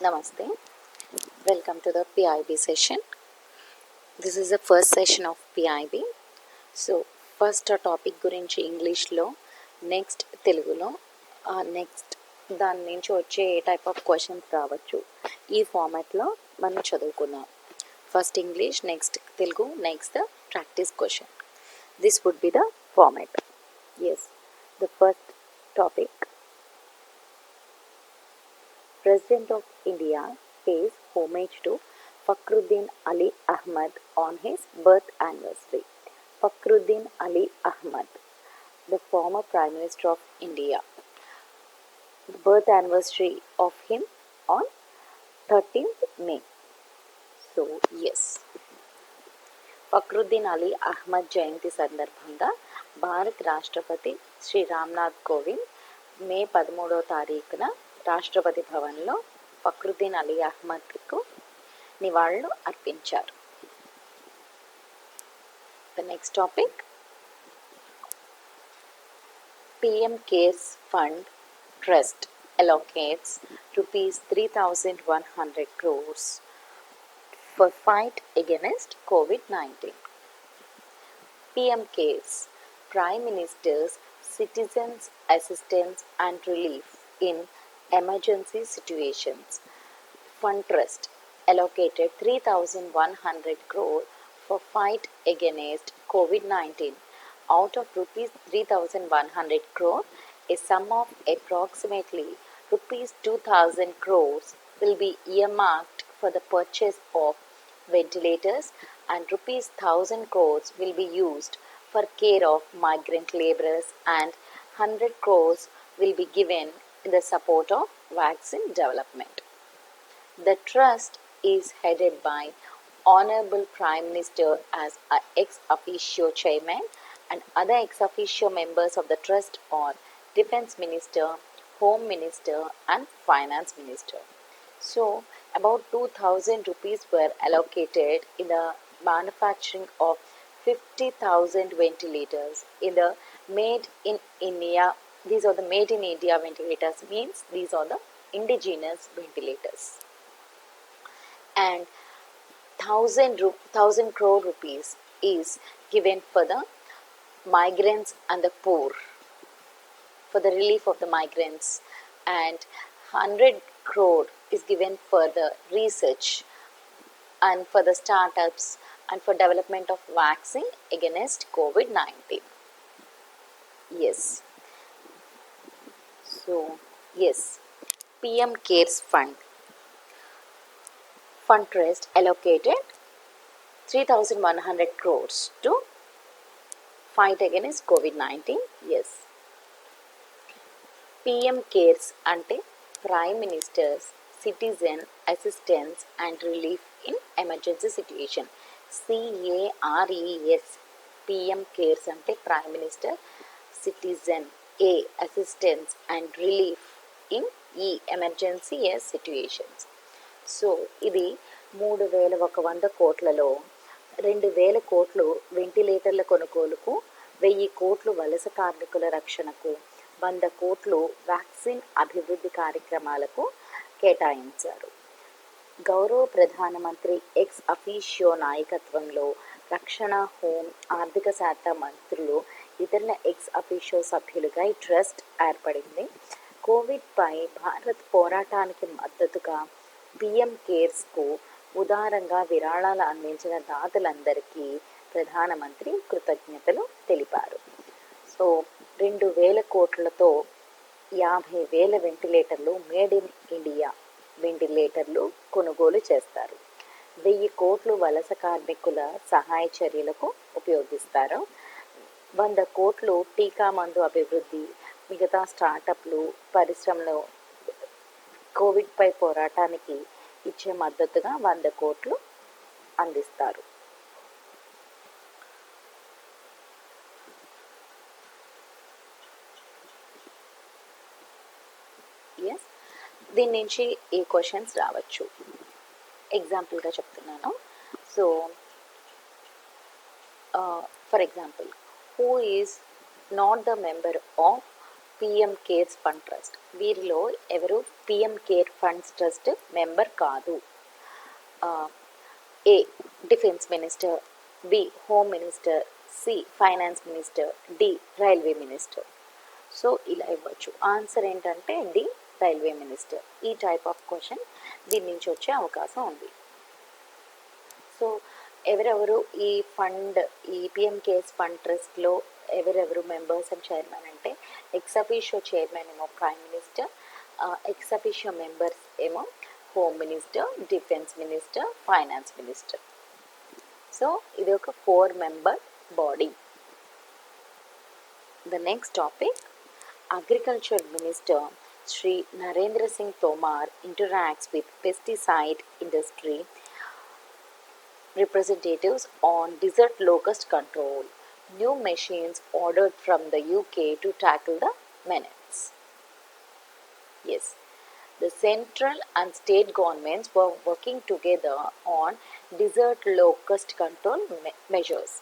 Namaste. Welcome to the PIB session. This is the first session of PIB. So first ఆ topic గురించి ఇంగ్లీష్లో, next తెలుగులో, next దాని నుంచి వచ్చే ఏ టైప్ ఆఫ్ క్వశ్చన్స్ రావచ్చు ఈ ఫార్మాట్లో మనం చదువుకుందాం. First English, next Telugu, next the practice question. This would be the format. Yes, the first topic. President of India pays homage to Fakhruddin Ali Ahmad on his birth anniversary. Fakhruddin Ali Ahmad, the former Prime Minister of India. The birth anniversary of him on 13th May. So, yes. Fakhruddin Ali Ahmed జయంతి సందర్భంగా భారత రాష్ట్రపతి శ్రీ రామ్నాథ్ కోవింద్ మే 13వ తారీఖున రాష్ట్రపతి భవన్లో ఫక్రుద్దీన్ అలీ అహ్మద్కు నివాళులు అర్పించారు. The next topic. PM cares fund trust allocates rupees 3,100 crores for fight against COVID-19. PM CARES, Prime Minister's Citizens Assistance and Relief in Emergency Situations Fund Trust allocated 3,100 crore for fight against COVID-19. Out of rupees 3,100 crore, a sum of approximately rupees 2,000 crores will be earmarked for the purchase of ventilators and rupees 1,000 crores will be used for care of migrant laborers and 100 crores will be given in the support of vaccine development. The trust is headed by Honorable Prime Minister as ex officio chairman, and other ex officio members of the trust are Defense Minister, Home Minister and Finance Minister. So, about 2,000 rupees were allocated in the manufacturing of 50,000 ventilators in the Made in India. These are the Made in India ventilators, means these are the indigenous ventilators. And 1,000 crore rupees is given for the migrants and the poor, for the relief of the migrants, and 100 crore is given for the research and for the startups and for development of vaccine against COVID-19. Yes. So, yes, PM CARES Fund Trust allocated 3,100 crores to fight against COVID-19. Yes. PM CARES ante Prime Minister's Citizen Assistance and Relief in Emergency Situation. CARES. PM CARES ante Prime Minister Citizen Assistance and Relief in Emergency Situations. So ఇది 3,100 కోట్లలో 2,000 కోట్లు వెంటిలేటర్ల కొనుగోలుకు, 1,000 కోట్లు వలస కార్మికుల రక్షణకు, 100 కోట్లు vaccine అభివృద్ధి కార్యక్రమాలకు కేటాయించారు. గౌరవ ప్రధానమంత్రి ఎక్స్ అఫీషియో నాయకత్వంలో రక్షణ, హోం, ఆర్థిక శాఖ మంత్రులు, ఇతరుల ఎక్స్ అఫీషియో సభ్యులుగా ఈ ట్రస్ట్ ఏర్పడింది. కోవిడ్పై భారత్ పోరాటానికి మద్దతుగా పిఎం కేర్స్కు ఉదారంగా విరాళాలు అందించిన దాతలందరికీ ప్రధానమంత్రి కృతజ్ఞతలు తెలిపారు. సో 2,000 కోట్లతో 50,000 వెంటిలేటర్లు, మేడ్ ఇన్ ఇండియా వెంటిలేటర్లు కొనుగోలు చేస్తారు. 1,000 కోట్లు వలస కార్మికుల సహాయ చర్యలకు ఉపయోగిస్తారు. 100 కోట్లు టీకా మందు అభివృద్ధి, మిగతా స్టార్టప్లు, పరిశ్రమలు కోవిడ్పై పోరాటానికి ఇచ్చే మద్దతుగా 100 కోట్లు అందిస్తారు. ఎస్, దీని నుంచి ఏ క్వశ్చన్స్ రావచ్చు ఎగ్జాంపుల్గా చెప్తున్నాను. So for example, who is not the member of PM cares fund trust. వీరిలో ఎవరు PM care funds trust member కాదు. A defence minister, B home minister, C finance minister, D railway minister. So ఇలా ఇవ్వచ్చు. Answer ఏంటంటే D railway minister. ఈ type of question దీని నుంచి వచ్చే అవకాశం ఉంది. సో ఎవరెవరు ఈ ఫండ్, ఈ పిఎం కేర్స్ ఫండ్ ట్రస్ట్లో ఎవరెవరు మెంబర్స్ అండ్ చైర్మన్ అంటే ఎక్స్ అఫీషియో చైర్మన్ ఏమో prime minister, ex officio members ఏమో home minister, defence minister, finance minister. So ఇది ఒక 4 member body. The next topic, Agriculture Minister Sri Narendra Singh Tomar interacts with pesticide industry representatives on desert locust control. New machines ordered from the UK to tackle the menace. Yes, the central and state governments were working together on desert locust control measures.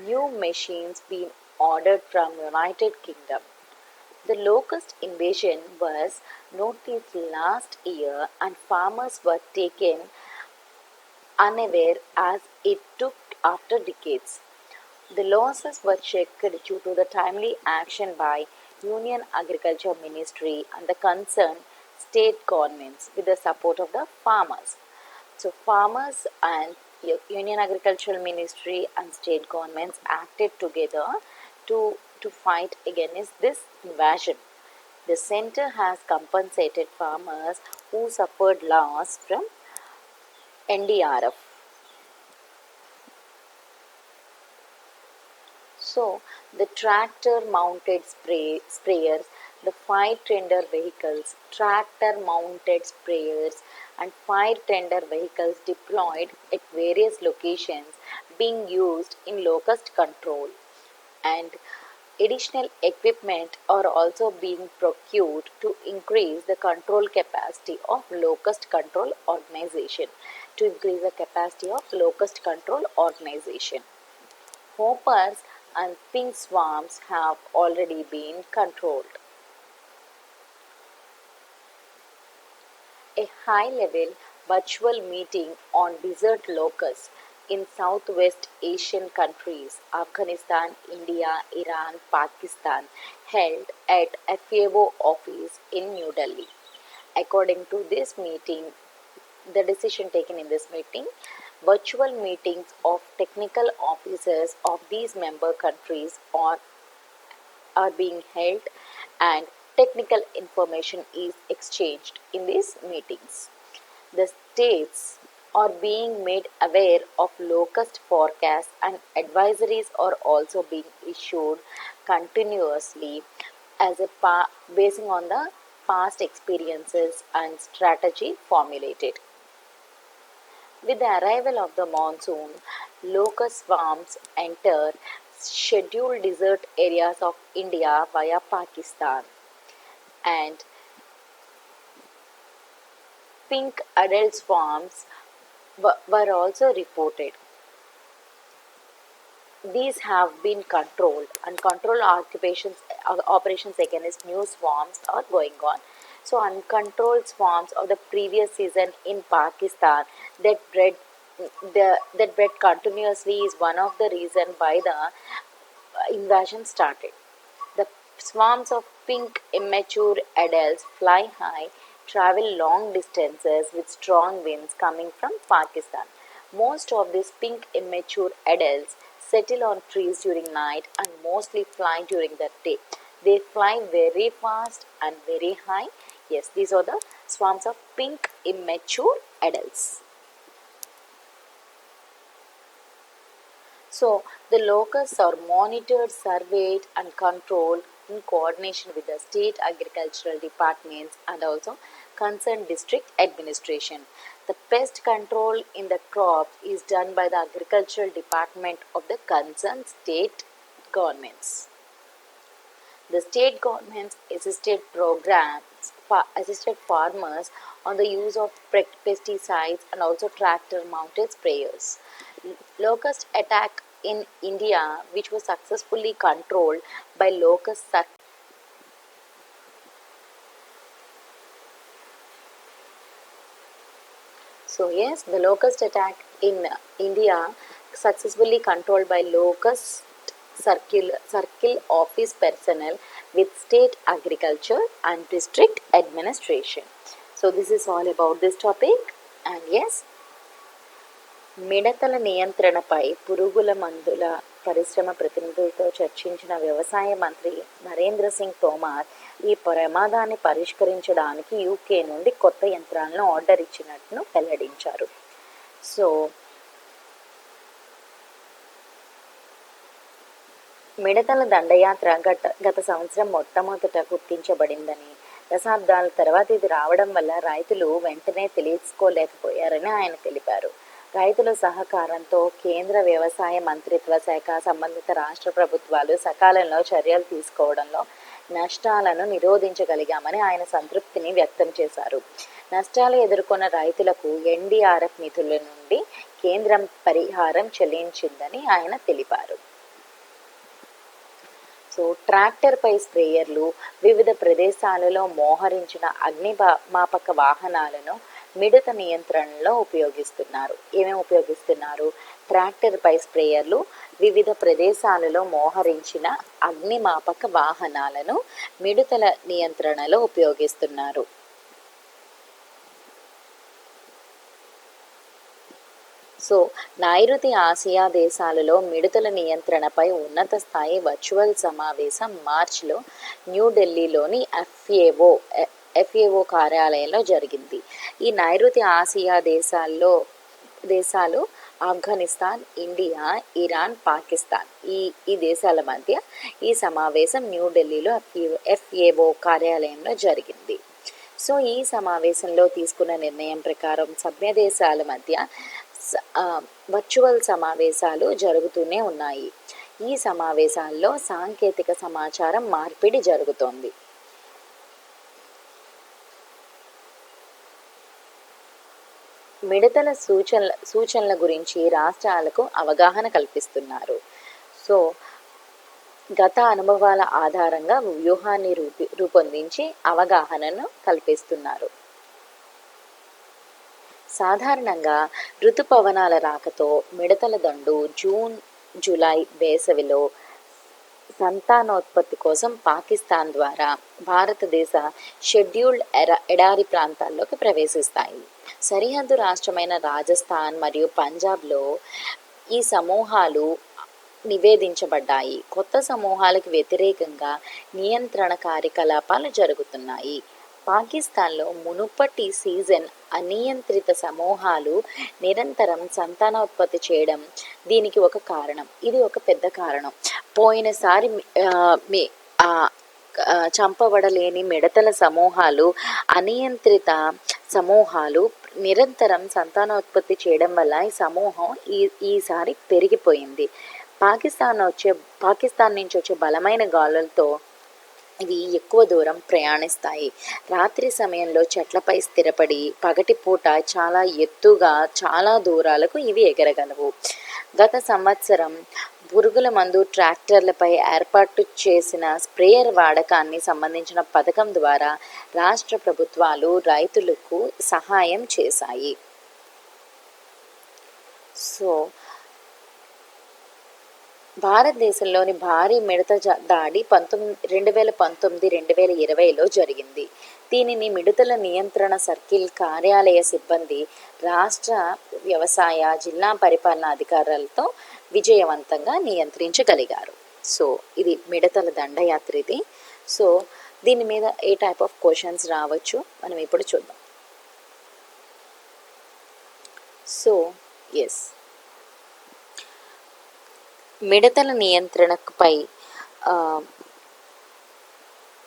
New machines being ordered from United Kingdom. The locust invasion was noticed last year and farmers were taken unaware as it took after decades. The losses were checked due to the timely action by Union Agriculture Ministry and the concerned state governments with the support of the farmers. So farmers and Union Agricultural Ministry and state governments acted together to fight against this invasion. The center has compensated farmers who suffered loss from NDRF. So the tractor mounted sprayers, the fire tender vehicles, tractor mounted sprayers and fire tender vehicles deployed at various locations being used in locust control, and additional equipment are also being procured to increase the control capacity of locust control organization. Hoppers and pink swarms have already been controlled. A high-level virtual meeting on desert locusts in Southwest Asian countries Afghanistan, India, Iran, Pakistan held at FAO office in New Delhi. According to this meeting, the decision taken in this meeting, virtual meetings of technical officers of these member countries are being held and technical information is exchanged in these meetings. The states are being made aware of locust forecasts and advisories are also being issued continuously as basing on the past experiences and strategy formulated. With the arrival of the monsoon, locust swarms enter scheduled desert areas of India via Pakistan, and pink adult swarms were also reported. These have been controlled, and control operations against new swarms are going on. So uncontrolled swarms of the previous season in Pakistan that bred continuously is one of the reason why the invasion started. The swarms of pink immature adults fly high, travel long distances with strong winds coming from Pakistan. Most of these pink immature adults settle on trees during night and mostly fly during the day. They fly very fast and very high. Yes, these are the swarms of pink immature adults. So the locusts are monitored, surveyed and controlled in coordination with the state agricultural departments and also concerned district administration. The pest control in the crops is done by the agricultural department of the concerned state governments. The state governments assisted farmers on the use of pesticides and also tractor mounted sprayers. Locust attack in India, which was successfully controlled by locust So yes, the locust attack in India successfully controlled by locust circle office personnel with state agriculture and district administration. So this is all about this topic, and yes, మిడతల నియంత్రణపై పురుగుల మందుల పరిశ్రమ ప్రతినిధులతో చర్చించిన వ్యవసాయ మంత్రి నరేంద్ర సింగ్ తోమార్ ఈ ప్రమాదాన్ని పరిష్కరించడానికి యూకే నుండి కొత్త యంత్రాలను ఆర్డర్ ఇచ్చినట్లు వెల్లడించారు. సో మిడతల దండయాత్ర గత సంవత్సరం మొట్టమొదట గుర్తించబడిందని, దశాబ్దాల తర్వాత ఇది రావడం వల్ల రైతులు వెంటనే తెలుసుకోలేకపోయారని ఆయన తెలిపారు. రైతుల సహకారంతో కేంద్ర వ్యవసాయ మంత్రిత్వ శాఖ, సంబంధిత రాష్ట్ర ప్రభుత్వాలు సకాలంలో చర్యలు తీసుకోవడంలో నష్టాలను నిరోధించగలిగామని ఆయన సంతృప్తిని వ్యక్తం చేశారు. నష్టాలు ఎదుర్కొన్న రైతులకు ఎన్డీఆర్ఎఫ్ నిధుల నుండి కేంద్రం పరిహారం చెల్లించిందని ఆయన తెలిపారు. సో ట్రాక్టర్పై స్ప్రేయర్లు, వివిధ ప్రదేశాలలో మోహరించిన అగ్నిమాపక వాహనాలను మిడత నియంత్రణలో ఉపయోగిస్తున్నారు. ఏమేమి ఉపయోగిస్తున్నారు? ట్రాక్టర్పై స్ప్రేయర్లు, వివిధ ప్రదేశాలలో మోహరించిన అగ్నిమాపక వాహనాలను మిడతల నియంత్రణలో ఉపయోగిస్తున్నారు. సో నైరుతి ఆసియా దేశాలలో మిడతల నియంత్రణపై ఉన్నత స్థాయి వర్చువల్ సమావేశం మార్చిలో న్యూఢిల్లీలోని ఎఫ్ఏఓ కార్యాలయంలో జరిగింది. ఈ నైరుతి ఆసియా దేశాలు ఆఫ్ఘనిస్తాన్, ఇండియా, ఇరాన్, పాకిస్తాన్ ఈ దేశాల మధ్య ఈ సమావేశం న్యూఢిల్లీలో ఎఫ్ఏఓ కార్యాలయంలో జరిగింది. సో ఈ సమావేశంలో తీసుకున్న నిర్ణయం ప్రకారం సభ్య దేశాల మధ్య వర్చువల్ సమావేశాలు జరుగుతూనే ఉన్నాయి. ఈ సమావేశాల్లో సాంకేతిక సమాచారం మార్పిడి జరుగుతోంది. మిడతల సూచనల గురించి రాష్ట్రాలకు అవగాహన కల్పిస్తున్నారు. సో గత అనుభవాల ఆధారంగా వ్యూహాన్ని రూపొందించి అవగాహనను కల్పిస్తున్నారు. సాధారణంగా ఋతుపవనాల రాకతో మిడతల దండు జూన్, జూలై వేసవిలో సంతానోత్పత్తి కోసం పాకిస్తాన్ ద్వారా భారతదేశ షెడ్యూల్డ్ ఎడారి ప్రాంతాల్లోకి ప్రవేశిస్తాయి. సరిహద్దు రాష్ట్రమైన రాజస్థాన్ మరియు పంజాబ్లో ఈ సమూహాలు నివేదించబడ్డాయి. కొత్త సమూహాలకు వ్యతిరేకంగా నియంత్రణ కార్యకలాపాలు జరుగుతున్నాయి. పాకిస్తాన్లో మునుపటి సీజన్ అనియంత్రిత సమూహాలు నిరంతరం సంతానోత్పత్తి చేయడం దీనికి ఒక కారణం. ఇది ఒక పెద్ద కారణం. పోయినసారి చంపబడలేని మిడతల సమూహాలు, అనియంత్రిత సమూహాలు నిరంతరం సంతానోత్పత్తి చేయడం వల్ల ఈ సమూహం ఈసారి పెరిగిపోయింది. పాకిస్తాన్ నుంచి వచ్చే బలమైన గాలులతో ఇవి ఎక్కువ దూరం ప్రయాణిస్తాయి. రాత్రి సమయంలో చెట్లపై స్థిరపడి పగటిపూట చాలా ఎత్తుగా చాలా దూరాలకు ఇవి ఎగరగలవు. గత సంవత్సరం పురుగుల మందు ట్రాక్టర్లపై ఏర్పాటు చేసిన స్ప్రేయర్ వాడకాన్ని సంబంధించిన పథకం ద్వారా రాష్ట్ర ప్రభుత్వాలు రైతులకు సహాయం చేశాయి. సో భారతదేశంలోని భారీ మిడత దాడి 2019-2020లో జరిగింది. దీనిని మిడతల నియంత్రణ సర్కిల్ కార్యాలయ సిబ్బంది రాష్ట్ర వ్యవసాయ, జిల్లా పరిపాలనా అధికారులతో విజయవంతంగా నియంత్రించగలిగారు. సో ఇది మిడతల దండయాత్ర ఇది. సో దీని మీద ఏ టైప్ ఆఫ్ క్వశ్చన్స్ రావచ్చు మనం ఇప్పుడు చూద్దాం. సో ఎస్, మిడతల నియంత్రణపై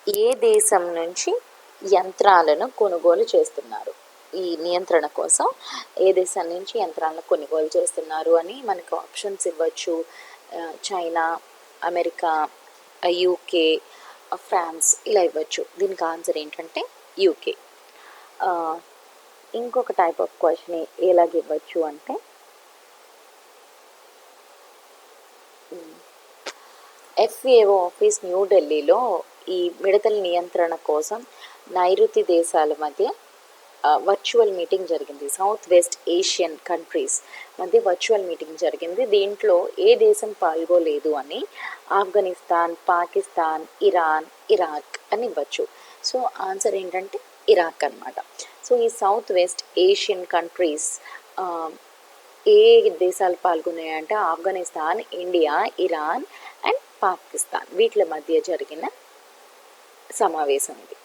ఏ దేశం నుంచి యంత్రాలను కొనుగోలు చేస్తున్నారు, ఈ నియంత్రణ కోసం ఏ దేశం నుంచి యంత్రాలను కొనుగోలు చేస్తున్నారు అని మనకు ఆప్షన్స్ ఇవ్వచ్చు. చైనా, అమెరికా, యూకే, ఫ్రాన్స్ ఇలా ఇవ్వచ్చు. దీనికి ఆన్సర్ ఏంటంటే యూకే. ఇంకొక టైప్ ఆఫ్ క్వశ్చన్ ఎలాగ ఇవ్వచ్చు అంటే ఎఫ్ఏఓ ఆఫీస్ న్యూఢిల్లీలో ఈ మిడతల నియంత్రణ కోసం నైరుతి దేశాల మధ్య వర్చువల్ మీటింగ్ జరిగింది. సౌత్ వెస్ట్ ఏషియన్ కంట్రీస్ మధ్య వర్చువల్ మీటింగ్ జరిగింది. దీంట్లో ఏ దేశం పాల్గొలేదు అని ఆఫ్ఘనిస్తాన్, పాకిస్తాన్, ఇరాన్, ఇరాక్ అని ఇవ్వచ్చు. సో ఆన్సర్ ఏంటంటే ఇరాక్ అనమాట. సో ఈ సౌత్ వెస్ట్ ఏషియన్ కంట్రీస్ ఏ దేశాలు పాల్గొన్నాయంటే Afghanistan, India, Iran and Pakistan వీటి మధ్య జరిగిన సమావేశం ఇది.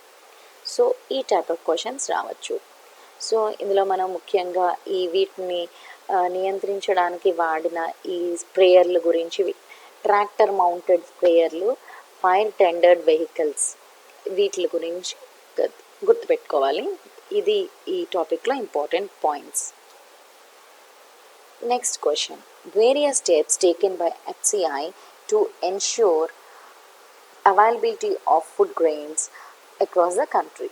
సో ఈ టైప్ ఆఫ్ క్వశ్చన్స్ రావచ్చు. సో ఇందులో మనం ముఖ్యంగా వీటిని నియంత్రించడానికి వాడిన ఈ స్ప్రేయర్ల గురించి, ట్రాక్టర్ మౌంటెడ్ స్ప్రేయర్లు, ఫైర్ టెండర్డ్ వెహికల్స్ వీటి గురించి గుర్తుపెట్టుకోవాలి. ఇది ఈ టాపిక్లో important points. Next question. Various steps taken by FCI to ensure availability of food grains across the country.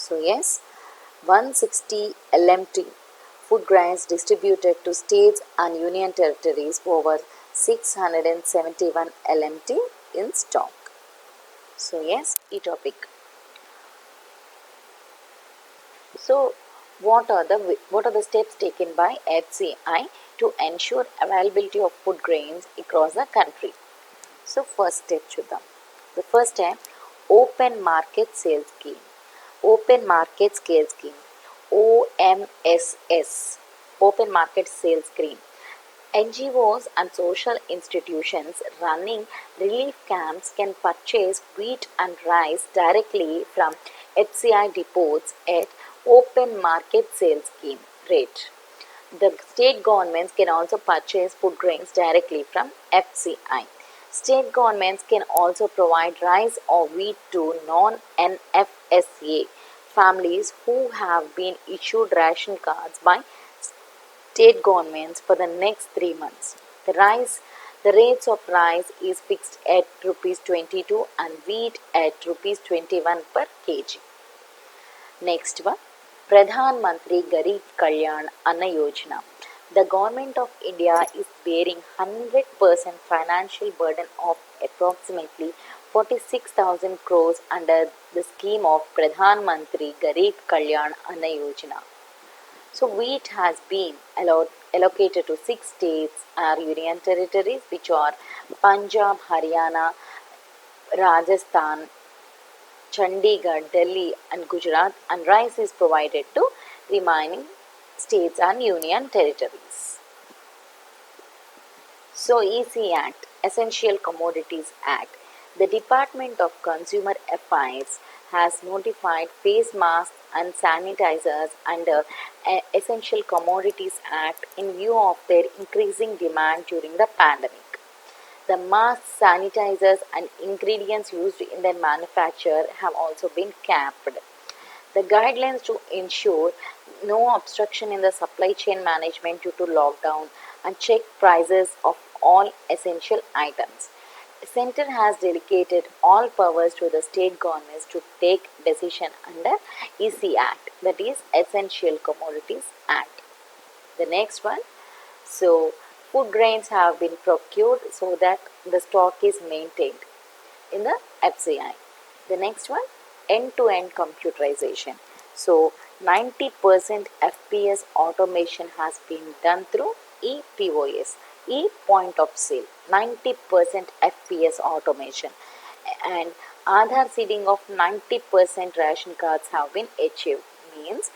So yes, 160 LMT food grains distributed to states and union territories, over 671 LMT in stock. So yes, e topic. So what are the steps taken by FCI to ensure availability of food grains across the country? So first step చూద్దాం. The first step, open market sales scheme. Open market sales scheme, OMSS, open market sales scheme. NGOs and social institutions running relief camps can purchase wheat and rice directly from FCI depots at open market sales scheme rate. The state governments can also purchase food grains directly from FCI. State governments can also provide rice or wheat to non-NFSA families who have been issued ration cards by state governments for the next 3 months. The rates of rice is fixed at rupees 22 and wheat at rupees 21 per kg. Next one, Pradhan Mantri Garib Kalyan Anna Yojana. The government of India is bearing 100% financial burden of approximately 46,000 crores under the scheme of Pradhan Mantri Garib Kalyan Anna Yojana. So wheat has been allocated to 6 states or union territories, which are Punjab, Haryana, Rajasthan, Chandigarh, Delhi and Gujarat, and rice is provided to remaining states and union territories. So EC Act, Essential Commodities Act. The Department of Consumer Affairs has notified face masks and sanitizers under Essential Commodities Act in view of their increasing demand during the pandemic. The masks, sanitizers and ingredients used in their manufacture have also been capped. The guidelines to ensure no obstruction in the supply chain management due to lockdown and check prices of all essential items. The center has delegated all powers to the state governments to take decision under EC Act, that is Essential Commodities Act. The next one, so food grains have been procured so that the stock is maintained in the FCI. The next one, end-to-end computerization. So 90% FPS automation has been done through ePOS, e-point of sale, 90% FPS automation, and Aadhaar seeding of 90% ration cards have been achieved. Means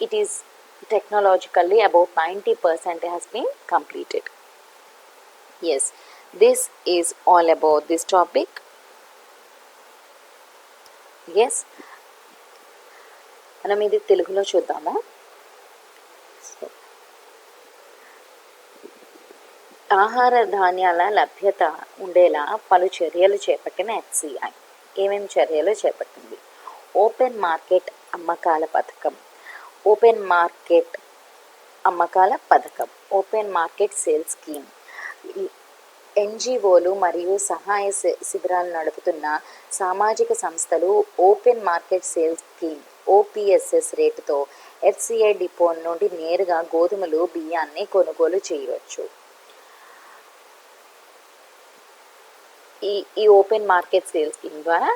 it is technologically about 90% has been completed. Yes, this is all about this topic. Yes, మనం ఇది తెలుగులో చూద్దాము. ఆహార ధాన్యాల లభ్యత ఉండేలా పలు చర్యలు చేపట్టిన FCI. ఏమేమి చర్యలు చేపట్టింది? ఓపెన్ మార్కెట్ అమ్మకాల పథకం, ఓపెన్ మార్కెట్ అమ్మకాల పథకం, ఓపెన్ మార్కెట్ సేల్స్ స్కీమ్. ఎన్జిఓలు మరియు సహాయ శిబిరాలు నడుపుతున్న సామాజిక సంస్థలు open market sales scheme OPSS రేటుతో FCI డిపో నుండి నేరుగా గోధుమలు, బియ్యాన్ని కొనుగోలు చేయవచ్చు. ఈ ఓపెన్ మార్కెట్ సేల్స్ స్కీమ్ ద్వారా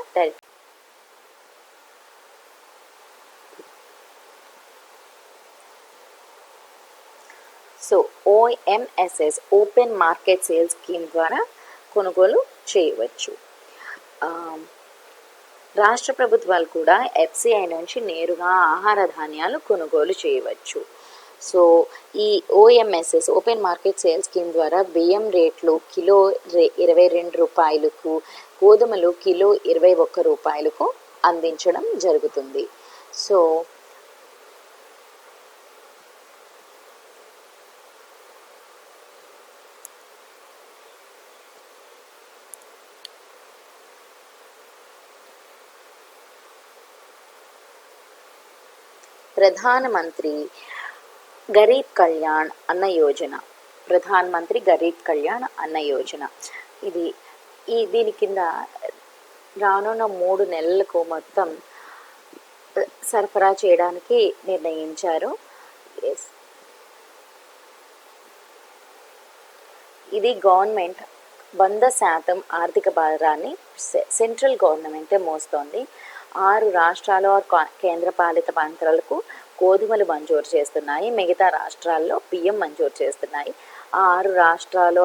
so OMSS open market sales scheme ద్వారా కొనుగోలు చేయవచ్చు. రాష్ట్ర ప్రభుత్వాలు కూడా ఎఫ్సిఐ నుంచి నేరుగా ఆహార ధాన్యాలు కొనుగోలు చేయవచ్చు. సో ఈ ఓఎంఎస్ఎస్ ఓపెన్ మార్కెట్ సేల్స్ స్కీమ్ ద్వారా బియ్యం రేట్లు కిలో 22 రూపాయలకు, గోధుమలు కిలో 21 రూపాయలకు అందించడం జరుగుతుంది. సో ప్రధానమంత్రి గరీబ్ కళ్యాణ్ అన్న యోజన, ప్రధానమంత్రి గరీబ్ కళ్యాణ్ అన్న యోజన దీని కింద రానున్న 3 నెలలకు మొత్తం సరఫరా చేయడానికి నిర్ణయించారు. ఇది గవర్నమెంట్ 100% ఆర్థిక భారాన్ని సెంట్రల్ గవర్నమెంటే మోస్తోంది. 6 రాష్ట్రాలు కేంద్రపాలిత ప్రాంతాలకు గోధుమలు మంజూరు చేస్తున్నాయి, మిగతా రాష్ట్రాల్లో బియ్యం మంజూరు చేస్తున్నాయి. 6 రాష్ట్రాలు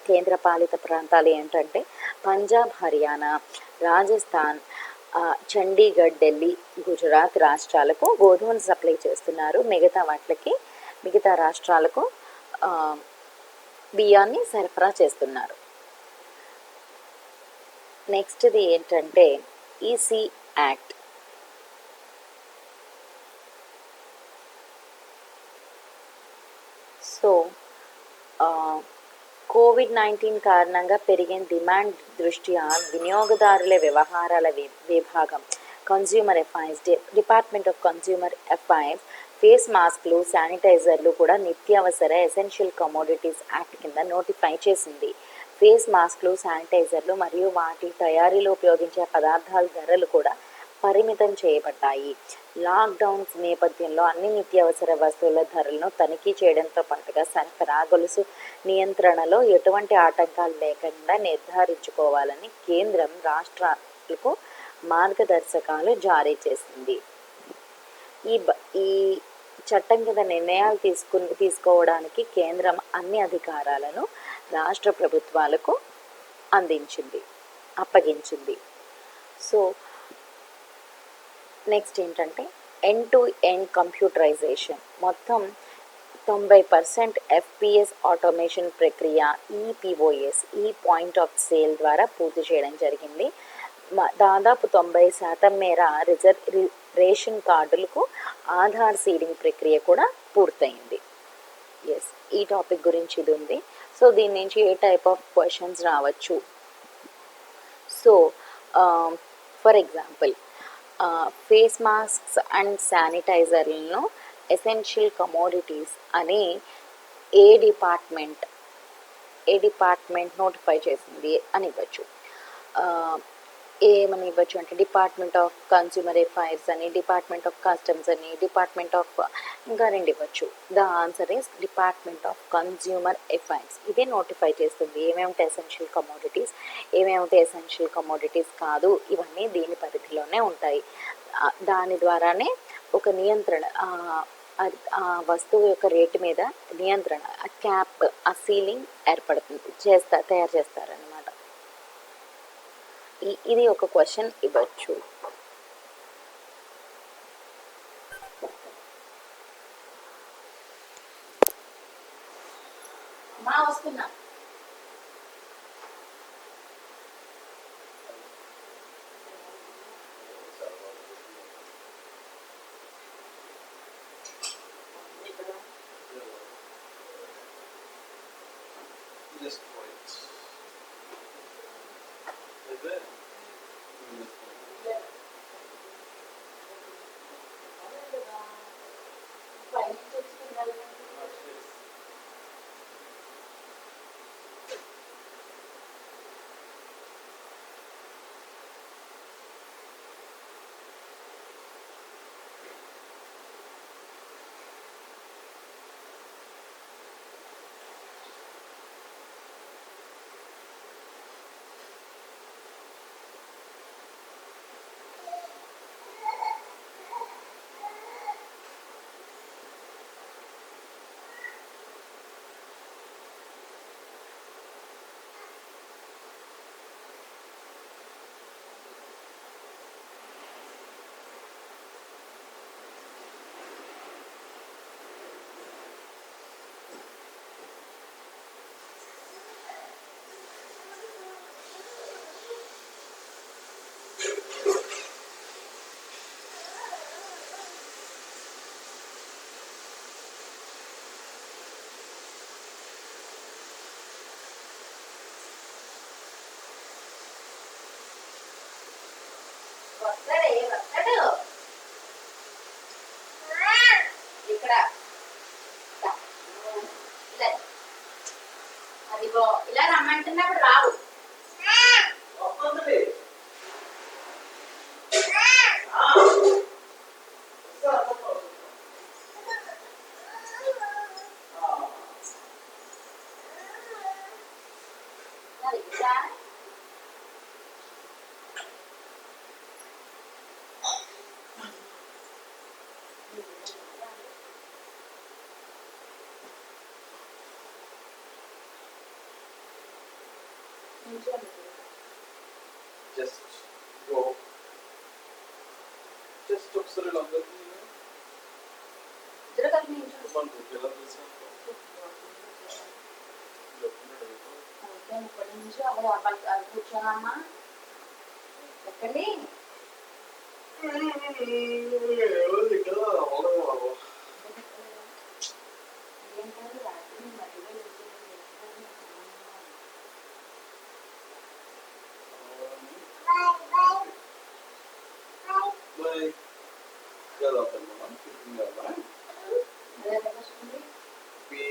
కేంద్రపాలిత ప్రాంతాలు ఏంటంటే పంజాబ్, హర్యానా, రాజస్థాన్, చండీగఢ్, ఢిల్లీ, గుజరాత్ రాష్ట్రాలకు గోధుమలు సప్లై చేస్తున్నారు. మిగతా రాష్ట్రాలకు బియ్యాన్ని సరఫరా చేస్తున్నారు. నెక్స్ట్ది ఏంటంటే ఈసీ యాక్ట్. సో కోవిడ్-19 కారణంగా పెరిగిన డిమాండ్ దృష్ట్యా వినియోగదారుల వ్యవహారాల విభాగం consumer affairs department of consumer affairs face మాస్క్లు, శానిటైజర్లు కూడా నిత్యావసర ఎసెన్షియల్ కమోడిటీస్ యాక్ట్ కింద నోటిఫై చేసింది. ఫేస్ మాస్క్లు, శానిటైజర్లు మరియు వాటి తయారీలో ఉపయోగించే పదార్థాల ధరలు కూడా పరిమితం చేయబడ్డాయి. లాక్డౌన్స్ నేపథ్యంలో అన్ని నిత్యావసర వస్తువుల ధరలను తనిఖీ చేయడంతో పాటుగా సరఫరా గొలుసు నియంత్రణలో ఎటువంటి ఆటంకాలు లేకుండా నిర్ధారించుకోవాలని కేంద్రం రాష్ట్రాలకు మార్గదర్శకాలు జారీ చేసింది. ఈ చట్టం కింద నిర్ణయాలు తీసుకోవడానికి కేంద్రం అన్ని అధికారాలను రాష్ట్ర ప్రభుత్వాలకు అప్పగించింది. సో నెక్స్ట్ ఏంటంటే ఎండ్ టు ఎండ్ కంప్యూటరైజేషన్. మొత్తం 90% ఎఫ్పిఎస్ ఆటోమేషన్ ప్రక్రియ ఈపిఓఎస్ పాయింట్ ఆఫ్ సేల్ ద్వారా పూర్తి చేయడం జరిగింది. దాదాపు 90% మేర రేషన్ కార్డులకు ఆధార్ సీడింగ్ ప్రక్రియ కూడా పూర్తయింది. ఈ టాపిక్ గురించి ఇది ఉంది. సో దీని నుంచి ఏ టైప్ ఆఫ్ క్వశ్చన్స్ రావచ్చు? So for example face masks and శానిటైజర్లను ఎసెన్షియల్ కమోడిటీస్ అని ఏ డిపార్ట్మెంట్ నోటిఫై చేసింది అని ఇవ్వచ్చు. ఏమని ఇవ్వచ్చు అంటే డిపార్ట్మెంట్ ఆఫ్ కన్స్యూమర్ అఫైర్స్ అని, డిపార్ట్మెంట్ ఆఫ్ కస్టమ్స్ అని, డిపార్ట్మెంట్ ఆఫ్ ఇంకా 2 ఇవ్వచ్చు. The answer is department of consumer affairs. ఇదే నోటిఫై చేస్తుంది ఏమేమిటి ఎసెన్షియల్ కమోడిటీస్, ఏమేమిటి ఎసెన్షియల్ కమోడిటీస్ కాదు, ఇవన్నీ దీని పరిధిలోనే ఉంటాయి. దాని ద్వారానే ఒక నియంత్రణ, ఆ వస్తువు యొక్క రేటు మీద నియంత్రణ, ఆ క్యాప్, ఆ సీలింగ్ తయారు చేస్తారనమాట. ఇది ఒక క్వశ్చన్ ఇవ్వచ్చు. వస్తున్నా Just wait. Is it? Just go. Just observe longer. One to kill others. కూర్చోనమ్మా ఎక్కండి Bye. Get up and run. Keeping your mind. Be.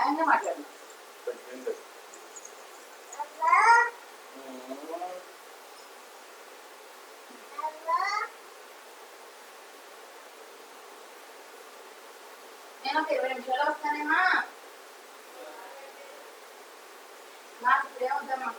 ఆయన మాట్లాడు నేను ఒక 20 నిమిషాలు వస్తానేమా నాకు ఇప్పుడే వద్దామా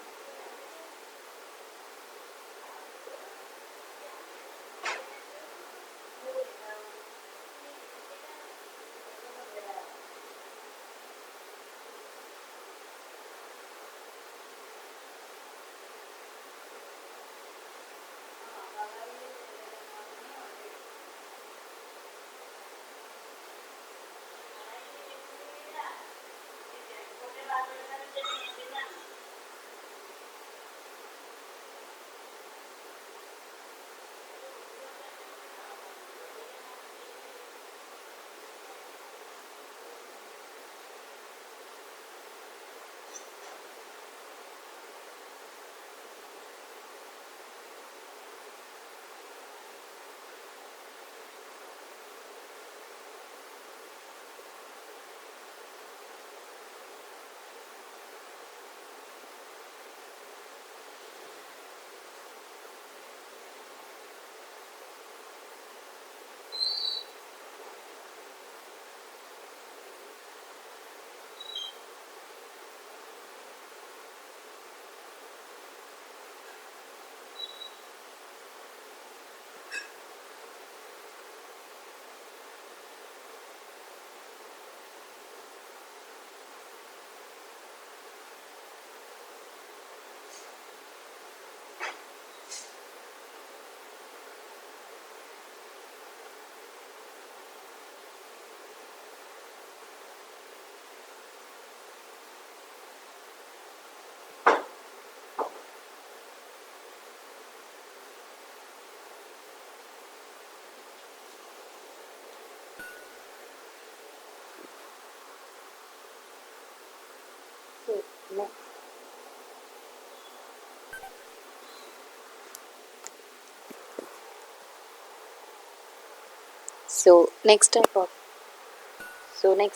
so next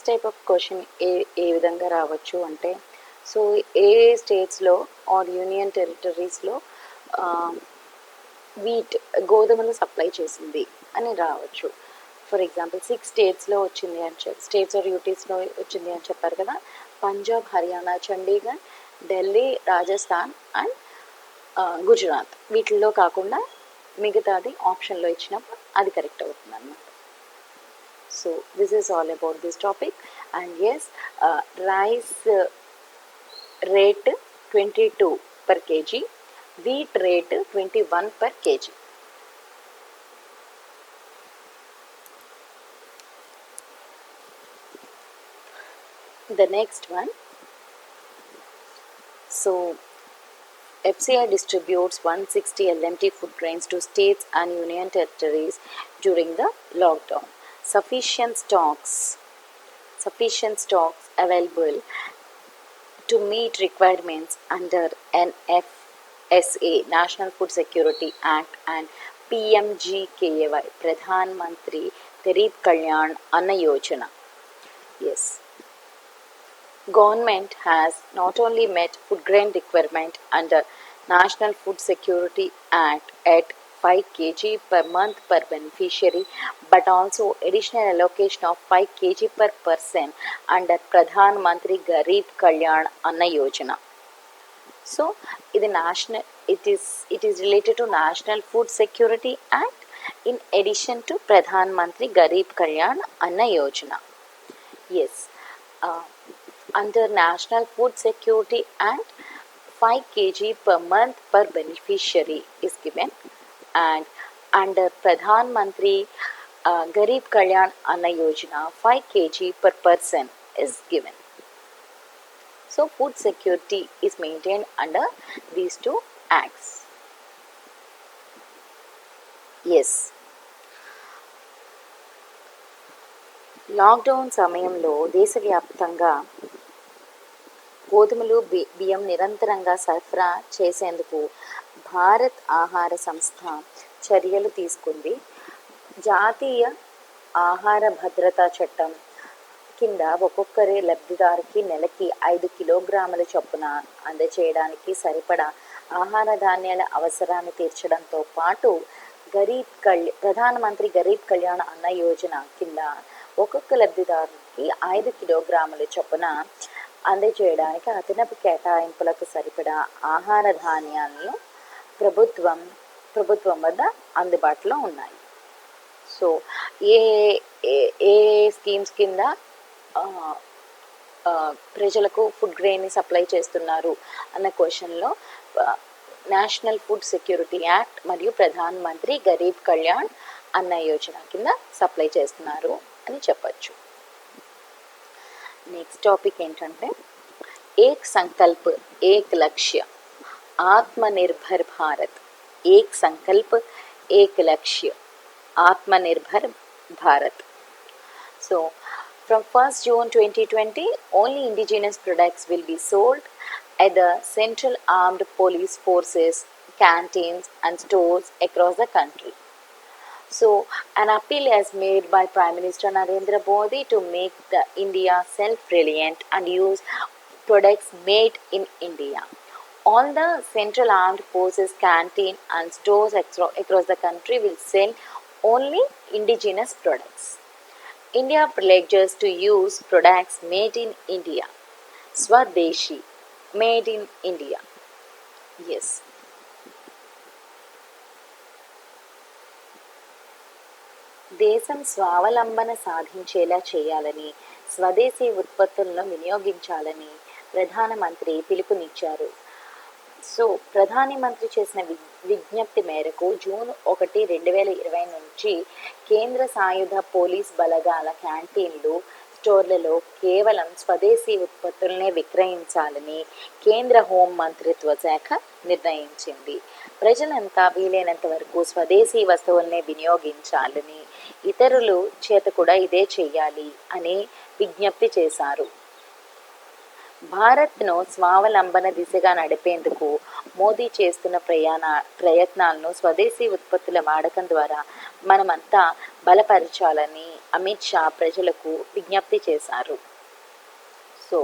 type of question ఏ విధంగా రావచ్చు అంటే సో ఏ స్టేట్స్లో ఆర్ యూనియన్ టెరిటరీస్లో వీట్ గోధుమలు సప్లై చేసింది అని రావచ్చు. ఫర్ ఎగ్జాంపుల్ 6 స్టేట్స్లో వచ్చింది అని స్టేట్స్ ఆర్ యూటీస్లో వచ్చింది అని చెప్పారు కదా. పంజాబ్, హర్యానా, చండీగఢ్, ఢిల్లీ, రాజస్థాన్ అండ్ గుజరాత్ వీటిల్లో కాకుండా మిగతాది ఆప్షన్లో ఇచ్చినప్పుడు అది కరెక్ట్ అవుతుంది అన్నమాట. So this is all about this topic and yes rice rate 22 per kg, wheat rate 21 per kg. The next one, so FCI distributes 160 LMT food grains to states and union territories during the lockdown. Sufficient stocks available to meet requirements under NFSA, National Food Security Act, and PMGKY, Pradhan Mantri Garib Kalyan Anna Yojana. Yes, government has not only met food grain requirement under National Food Security Act at 5 kg per month per beneficiary, but also additional allocation of 5 kg per person under Pradhan Mantri Garib Kalyan Anna Yojana. So, it is related to National Food Security Act in addition to Pradhan Mantri Garib Kalyan Anna Yojana. Yes, uh, under National Food Security Act, 5 kg per month per beneficiary is given, and under Pradhan Mantri Garib Kalyan Anna Yojana, 5 kg per person is given. So, food security is maintained under these two acts. Yes. Lockdown సమయంలో దేశవ్యాప్తంగా గోధుమలు బియ్యం నిరంతరంగా సరఫరా చేసేందుకు భారత్ ఆహార సంస్థ చర్యలు తీసుకుంది. జాతీయ ఆహార భద్రతా చట్టం కింద ఒక్కొక్కరి లబ్ధిదారుకి నెలకి 5 కిలోగ్రాముల చొప్పున అందజేయడానికి సరిపడా ఆహార ధాన్యాల అవసరాన్ని తీర్చడంతో పాటు ప్రధానమంత్రి గరీబ్ కళ్యాణ్ అన్న యోజన కింద ఒక్కొక్క లబ్ధిదారుకి 5 కిలోగ్రాముల చొప్పున అందజేయడానికి అదనపు కేటాయింపులకు సరిపడా ఆహార ధాన్యాలను ప్రభుత్వం వద్ద అందుబాటులో ఉన్నాయి. సో ఏ ఏ స్కీమ్స్ కింద ప్రజలకు ఫుడ్ గ్రెయిన్ని సప్లై చేస్తున్నారు అన్న క్వశ్చన్లో నేషనల్ ఫుడ్ సెక్యూరిటీ యాక్ట్ మరియు ప్రధాన్ మంత్రి గరీబ్ కళ్యాణ్ అన్న యోజన కింద సప్లై చేస్తున్నారు అని చెప్పచ్చు. నెక్స్ట్ టాపిక్ ఏంటంటే ఏక్ సంకల్ప్ ఏక్ లక్ష్య ఆత్మనిర్భర్ భారత్. ఏక్ సంకల్ప్ ఏక్ లక్ష్య Atmanirbhar Bharat. So from 1st June 2020, only indigenous products will be sold at the Central Armed Police Forces canteens and stores across the country. So, an appeal is made by Prime Minister Narendra Modi to make the India self-reliant and use products made in India. All the Central Armed Forces canteen and stores across the country will sell only indigenous products. India pledges to use products made in India. Swadeshi, made in India. Yes. దేశం స్వావలంబన సాధించేలా చేయాలని, స్వదేశీ ఉత్పత్తులను వినియోగించాలని ప్రధానమంత్రి పిలుపునిచ్చారు. So ప్రధాని మంత్రి చేసిన విజ్ఞప్తి మేరకు జూన్ 1, 2020 నుంచి కేంద్ర సాయుధ పోలీస్ బలగాల క్యాంటీన్లు, స్టోర్లలో కేవలం స్వదేశీ ఉత్పత్తులనే విక్రయించాలని కేంద్ర హోం మంత్రిత్వ శాఖ నిర్ణయించింది. ప్రజలంతా వీలైనంత వరకు స్వదేశీ వస్తువులనే వినియోగించాలని, ఇతరులు చేత కూడా ఇదే చేయాలి అని విజ్ఞప్తి చేశారు. భారత్ను స్వావలంబన దిశగా నడిపేందుకు మోదీ చేస్తున్న ప్రయత్నాలను స్వదేశీ ఉత్పత్తుల వాడకం ద్వారా మనమంతా బలపరచాలని అమిత్ షా ప్రజలకు విజ్ఞప్తి చేశారు. సో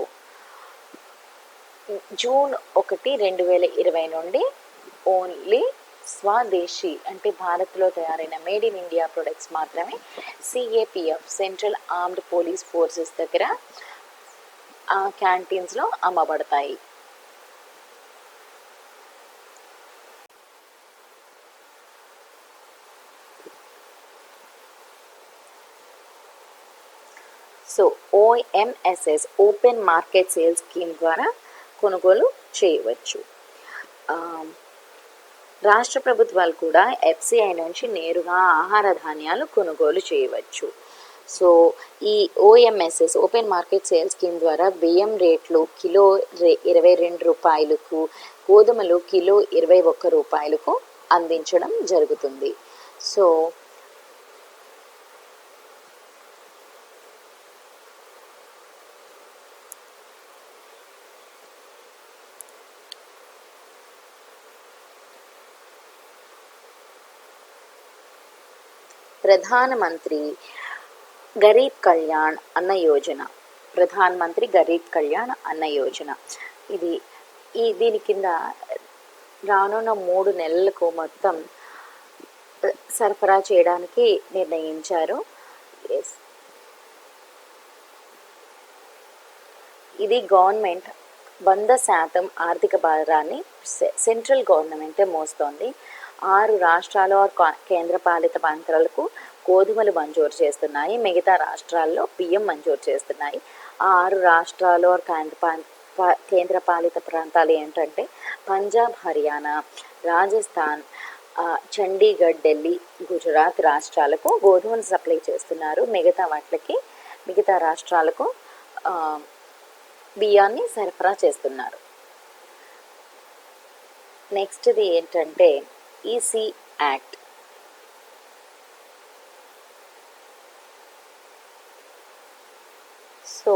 జూన్ 1, 2020 నుండి ఓన్లీ స్వదేశీ అంటే భారత్లో తయారైన మేడ్ ఇన్ ఇండియా ప్రొడక్ట్స్ మాత్రమే CAPF central armed police forces దగ్గర ఆ క్యాంటీన్స్లో అమ్మబడతాయి. So OMSS open market sales scheme ద్వారా కొనుగోలు చేయవచ్చు. రాష్ట్ర ప్రభుత్వాలు కూడా FCI నుంచి నేరుగా ఆహార ధాన్యాలు కొనుగోలు చేయవచ్చు. సో ఈ OMSS open market sales scheme ద్వారా బియ్యం రేట్లు కిలో 22 రూపాయలకు, గోధుమలు కిలో 21 రూపాయలకు అందించడం జరుగుతుంది. సో ప్రధానమంత్రి గరీబ్ కళ్యాణ్ అన్న యోజన. ప్రధానమంత్రి గరీబ్ కళ్యాణ్ అన్న యోజన ఇది దీని కింద రానున్న 3 నెలలకు మొత్తం సరఫరా చేయడానికి నిర్ణయించారు. ఎస్, ఇది గవర్నమెంట్ 100% ఆర్థిక భారాన్ని సెంట్రల్ గవర్నమెంటే మోస్తోంది. 6 రాష్ట్రాలు కేంద్రపాలిత ప్రాంతాలకు గోధుమలు మంజూరు చేస్తున్నాయి, మిగతా రాష్ట్రాల్లో బియ్యం మంజూరు చేస్తున్నాయి. 6 రాష్ట్రాలు కేంద్రపాలిత ప్రాంతాలు ఏంటంటే పంజాబ్, హర్యానా, రాజస్థాన్, చండీగఢ్, ఢిల్లీ, గుజరాత్ రాష్ట్రాలకు గోధుమలు సప్లై చేస్తున్నారు. మిగతా రాష్ట్రాలకు బియ్యాన్ని సరఫరా చేస్తున్నారు. నెక్స్ట్ది ఏంటంటే ఈసీ యాక్ట్. సో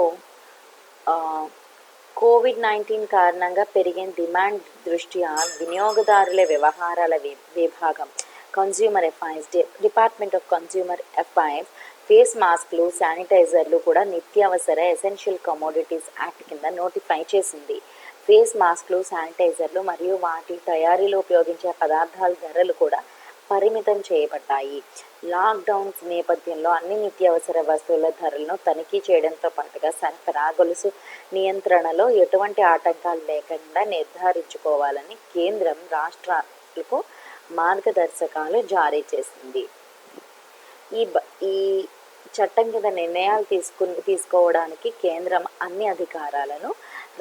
కోవిడ్-19 కారణంగా పెరిగిన డిమాండ్ దృష్ట్యా వినియోగదారుల వ్యవహారాల విభాగం consumer affairs department of consumer affairs face మాస్క్లు, శానిటైజర్లు కూడా నిత్యావసర ఎసెన్షియల్ కమోడిటీస్ యాక్ట్ కింద నోటిఫై చేసింది. ఫేస్ మాస్క్లు, శానిటైజర్లు మరియు వాటి తయారీలో ఉపయోగించే పదార్థాల ధరలు కూడా పరిమితం చేయబడ్డాయి. లాక్డౌన్ నేపథ్యంలో అన్ని నిత్యావసర వస్తువుల ధరలను తనిఖీ చేయడంతో పాటుగా సరఫరా గొలుసు నియంత్రణలో ఎటువంటి ఆటంకాలు లేకుండా నిర్ధారించుకోవాలని కేంద్రం రాష్ట్రాలకు మార్గదర్శకాలు జారీ చేసింది. ఈ చట్టం కింద నిర్ణయాలు తీసుకోవడానికి కేంద్రం అన్ని అధికారాలను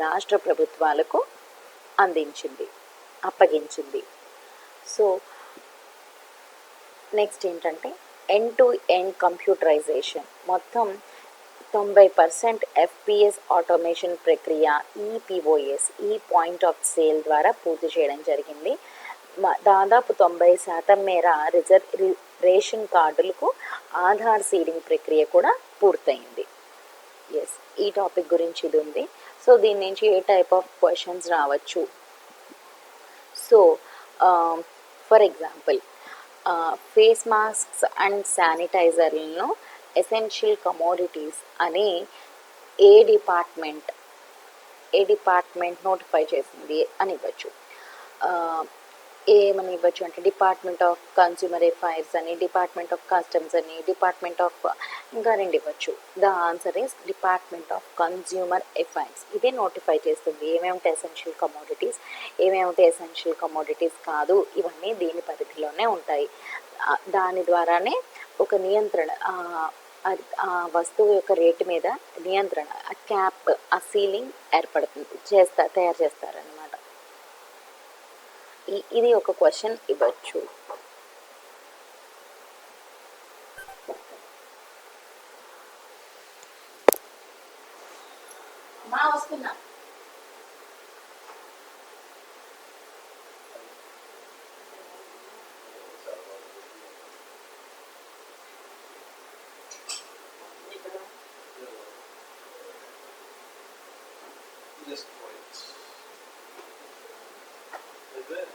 రాష్ట్ర ప్రభుత్వాలకు అప్పగించింది. సో నెక్స్ట్ ఏంటంటే ఎండ్ టు ఎండ్ కంప్యూటరైజేషన్. మొత్తం 90% ఎఫ్పిఎస్ ఆటోమేషన్ ప్రక్రియ ఈపిఓఎస్ పాయింట్ ఆఫ్ సేల్ ద్వారా పూర్తి చేయడం జరిగింది. దాదాపు 90% మేర రేషన్ కార్డులకు ఆధార్ సీడింగ్ ప్రక్రియ కూడా పూర్తయింది. ఎస్, ఈ టాపిక్ గురించి ఇది ఉంది. సో దీని నుంచి ఏ టైప్ ఆఫ్ క్వశ్చన్స్ రావచ్చు? So for example, face masks and శానిటైజర్లను ఎసెన్షియల్ కమోడిటీస్ అని ఏ డిపార్ట్మెంట్ నోటిఫై చేసింది అని ఇవ్వచ్చు. ఏమని ఇవ్వచ్చు అంటే డిపార్ట్మెంట్ ఆఫ్ కన్స్యూమర్ అఫైర్స్ అని, డిపార్ట్మెంట్ ఆఫ్ కస్టమ్స్ అని, డిపార్ట్మెంట్ ఆఫ్ ఇంకా 2 ఇవ్వచ్చు. The answer is department of consumer affairs. ఇదే నోటిఫై చేస్తుంది ఏమేమిటి ఎసెన్షియల్ కమోడిటీస్, ఏమేమిటి ఎసెన్షియల్ కమోడిటీస్ కాదు, ఇవన్నీ దీని పరిధిలోనే ఉంటాయి. దాని ద్వారానే ఒక నియంత్రణ, ఆ వస్తువు యొక్క రేటు మీద నియంత్రణ, ఆ క్యాప్, ఆ సీలింగ్ తయారు చేస్తారనమాట. ఇది ఒక క్వశ్చన్ ఇవ్వచ్చు. వస్తున్నా Just wait. Is it?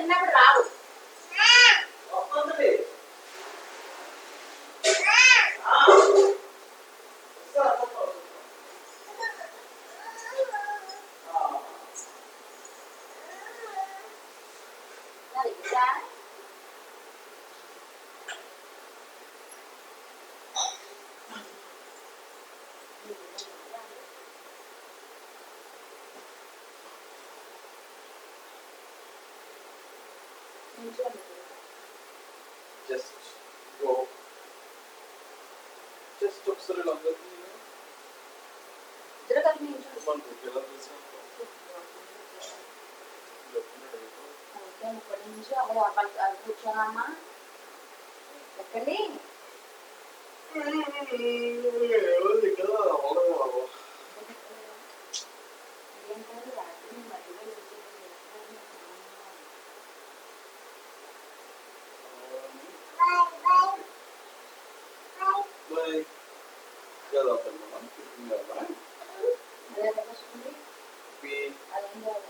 తిన్నప్పుడు రావు. వస్తుంది. Just go. Just ఒకసారి లందరికీ ఇద్దరు కలిపి నించోండి. మనకు ఎలా తెలుసు? ఓకే, ఇప్పటి నుంచి అదే అబ్బాయి కూర్చోనమ్మా. ఎక్కడి ఎవరిది కదా అవ్వదు. ఏంటారు రాత్రి మధ్యలో Bye. Gel aferin bana. Kızım gel bana. అదే వస్తుంది. Bir. అదేం కాదు.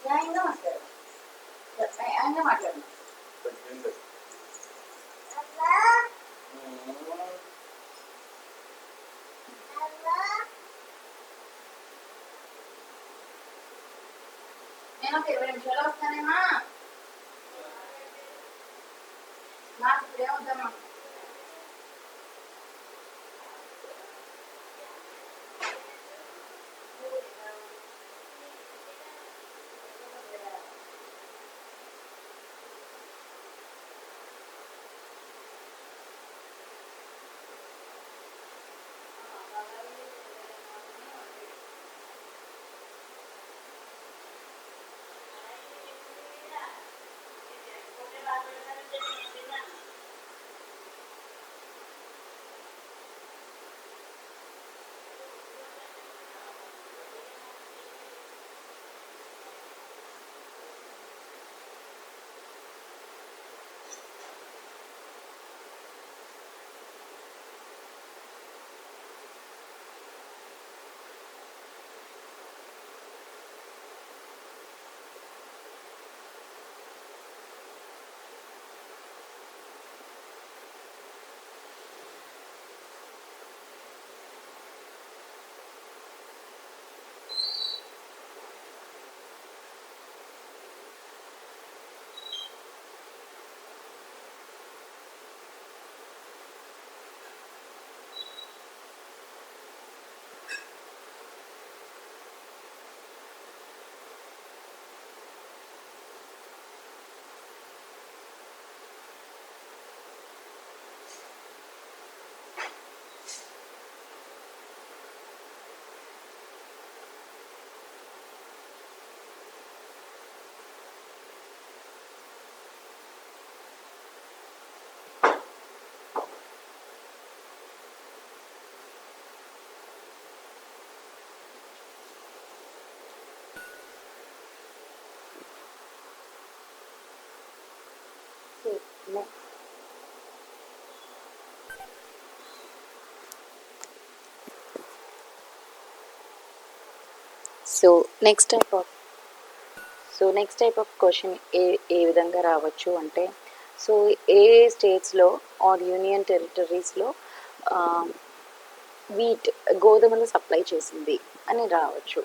న్యాయంగా మాట్లాడు. న్యాయంగా మాట్లాడు. Tagende. నేను ఒక 20 నిమిషాలు వస్తానేమా. నాకు ఇప్పుడే వద్దమ్మా. So next type of question ఏ విధంగా రావచ్చు అంటే, సో ఏ స్టేట్స్లో ఆర్ యూనియన్ టెరిటరీస్లో వీట్ గోధుమలు సప్లై చేసింది అని రావచ్చు.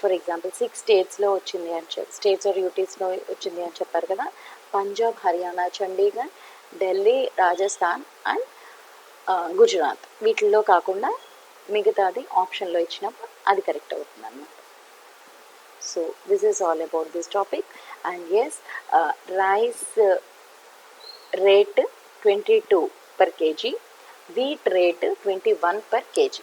ఫర్ ఎగ్జాంపుల్ 6 స్టేట్స్లో వచ్చింది అని స్టేట్స్ ఆర్ యూటీస్లో వచ్చింది అని చెప్పారు కదా. పంజాబ్, హర్యానా, చండీగఢ్, ఢిల్లీ, రాజస్థాన్ అండ్ గుజరాత్. వీటిల్లో కాకుండా మిగతాది ఆప్షన్లో ఇచ్చినప్పుడు అది కరెక్ట్ అవుతుంది అన్నమాట. So this is all about this topic. And yes, rice rate 22 per kg, wheat rate 21 per kg.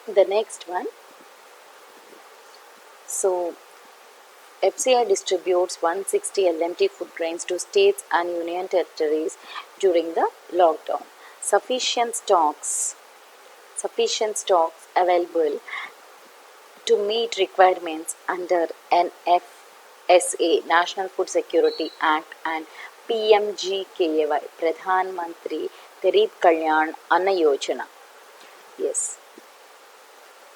The next one, so FCI distributes 160 LMT food grains to states and union territories during the lockdown. Sufficient stocks available to meet requirements under NFSA, National Food Security Act, and PMGKY, Pradhan Mantri Garib Kalyan Anna Yojana. Yes.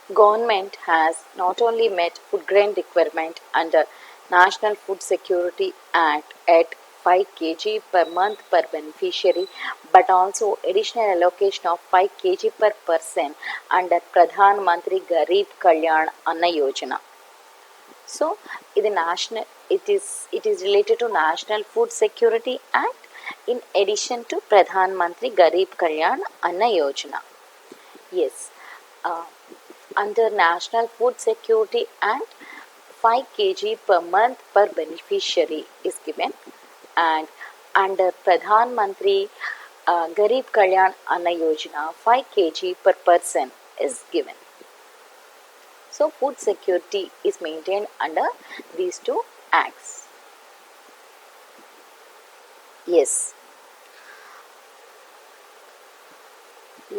Government has not only met food grain requirement under National Food Security Act at 5 kg per month per beneficiary, but also additional allocation of 5 kg per person under Pradhan Mantri Garib Kalyan Anna Yojana. So, it is related to National Food Security Act in addition to Pradhan Mantri Garib Kalyan Anna Yojana. Yes. Under National Food Security Act, 5 kg per month per beneficiary is given, and under Pradhan Mantri Garib Kalyan Anna Yojana, 5 kg per person is given. So, food security is maintained under these two acts. Yes.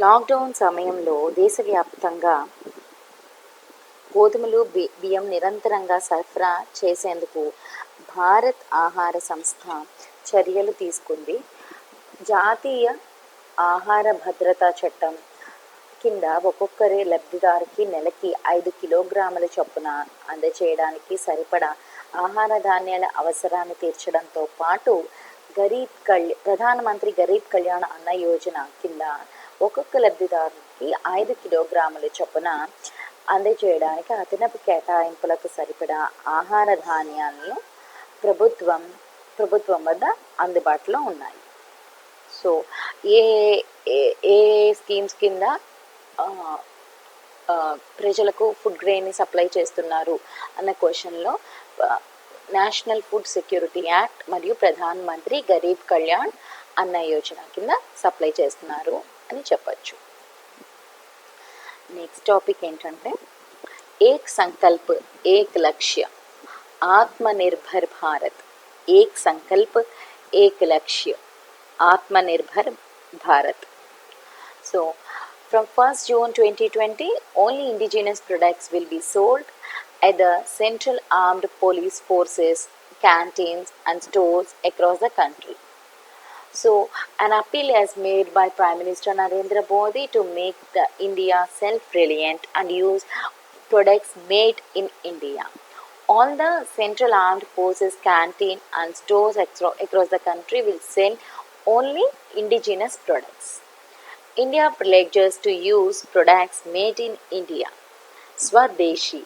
Lockdown సమయంలో దేశవ్యాప్తంగా గోధుమలు బియ్యం నిరంతరంగా సరఫరా చేసేందుకు భారత్ ఆహార సంస్థ చర్యలు తీసుకుంది. జాతీయ ఆహార భద్రతా చట్టం కింద ఒక్కొక్కరి లబ్ధిదారుకి నెలకి 5 కిలోగ్రాముల చొప్పున అందచేయడానికి సరిపడా ఆహార ధాన్యాల అవసరాన్ని తీర్చడంతో పాటు ప్రధానమంత్రి గరీబ్ కళ్యాణ్ అన్న యోజన కింద ఒక్కొక్క లబ్ధిదారునికి 5 కిలోగ్రాముల చొప్పున అందజేయడానికి అదనపు కేటాయింపులకు సరిపడా ఆహార ధాన్యాలను ప్రభుత్వం వద్ద అందుబాటులో ఉన్నాయి. సో ఏ ఏ స్కీమ్స్ కింద ప్రజలకు ఫుడ్ గ్రెయిన్ని సప్లై చేస్తున్నారు అన్న క్వశ్చన్లో నేషనల్ ఫుడ్ సెక్యూరిటీ యాక్ట్ మరియు ప్రధాన్ మంత్రి గరీబ్ కళ్యాణ్ అన్న యోజన కింద సప్లై చేస్తున్నారు అని చెప్పచ్చు. నెక్స్ట్ టాపిక్ ఏంటంటే ఏక్ సంకల్ప్ ఏక్ లక్ష్య ఆత్మనిర్భర్ భారత్. ఏక్ సంకల్ప్ ఏక్ లక్ష్య Atmanirbhar Bharat. So from 1st June 2020, only indigenous products will be sold at the Central Armed Police Forces canteens and stores across the country. So, an appeal is made by Prime Minister Narendra Modi to make the India self-reliant and use products made in India. All the Central Armed Forces canteen and stores across the country will sell only indigenous products. India pledges to use products made in India. Swadeshi,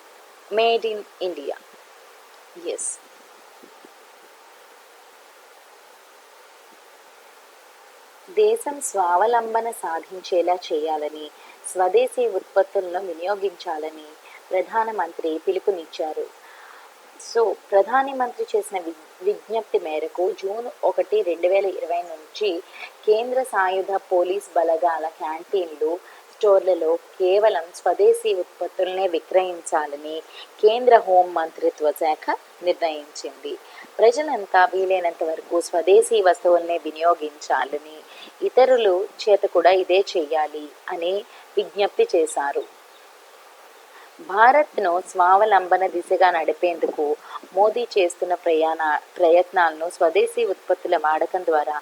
made in India. Yes. దేశం స్వావలంబన సాధించేలా చేయాలని, స్వదేశీ ఉత్పత్తులను వినియోగించాలని ప్రధానమంత్రి పిలుపునిచ్చారు. So ప్రధాని మంత్రి చేసిన విజ్ఞప్తి మేరకు జూన్ 1, 2020 నుంచి కేంద్ర సాయుధ పోలీస్ బలగాల క్యాంటీన్లు, స్టోర్లలో కేవలం స్వదేశీ ఉత్పత్తులనే విక్రయించాలని కేంద్ర హోం మంత్రిత్వ శాఖ నిర్ణయించింది. ప్రజలంతా వీలైనంత వరకు స్వదేశీ వస్తువులనే వినియోగించాలని, ఇతరులు చేత కూడా ఇదే చేయాలి అని విజ్ఞప్తి చేశారు. భారత్ను స్వావలంబన దిశగా నడిపేందుకు మోదీ చేస్తున్న ప్రయత్నాలను స్వదేశీ ఉత్పత్తుల వాడకం ద్వారా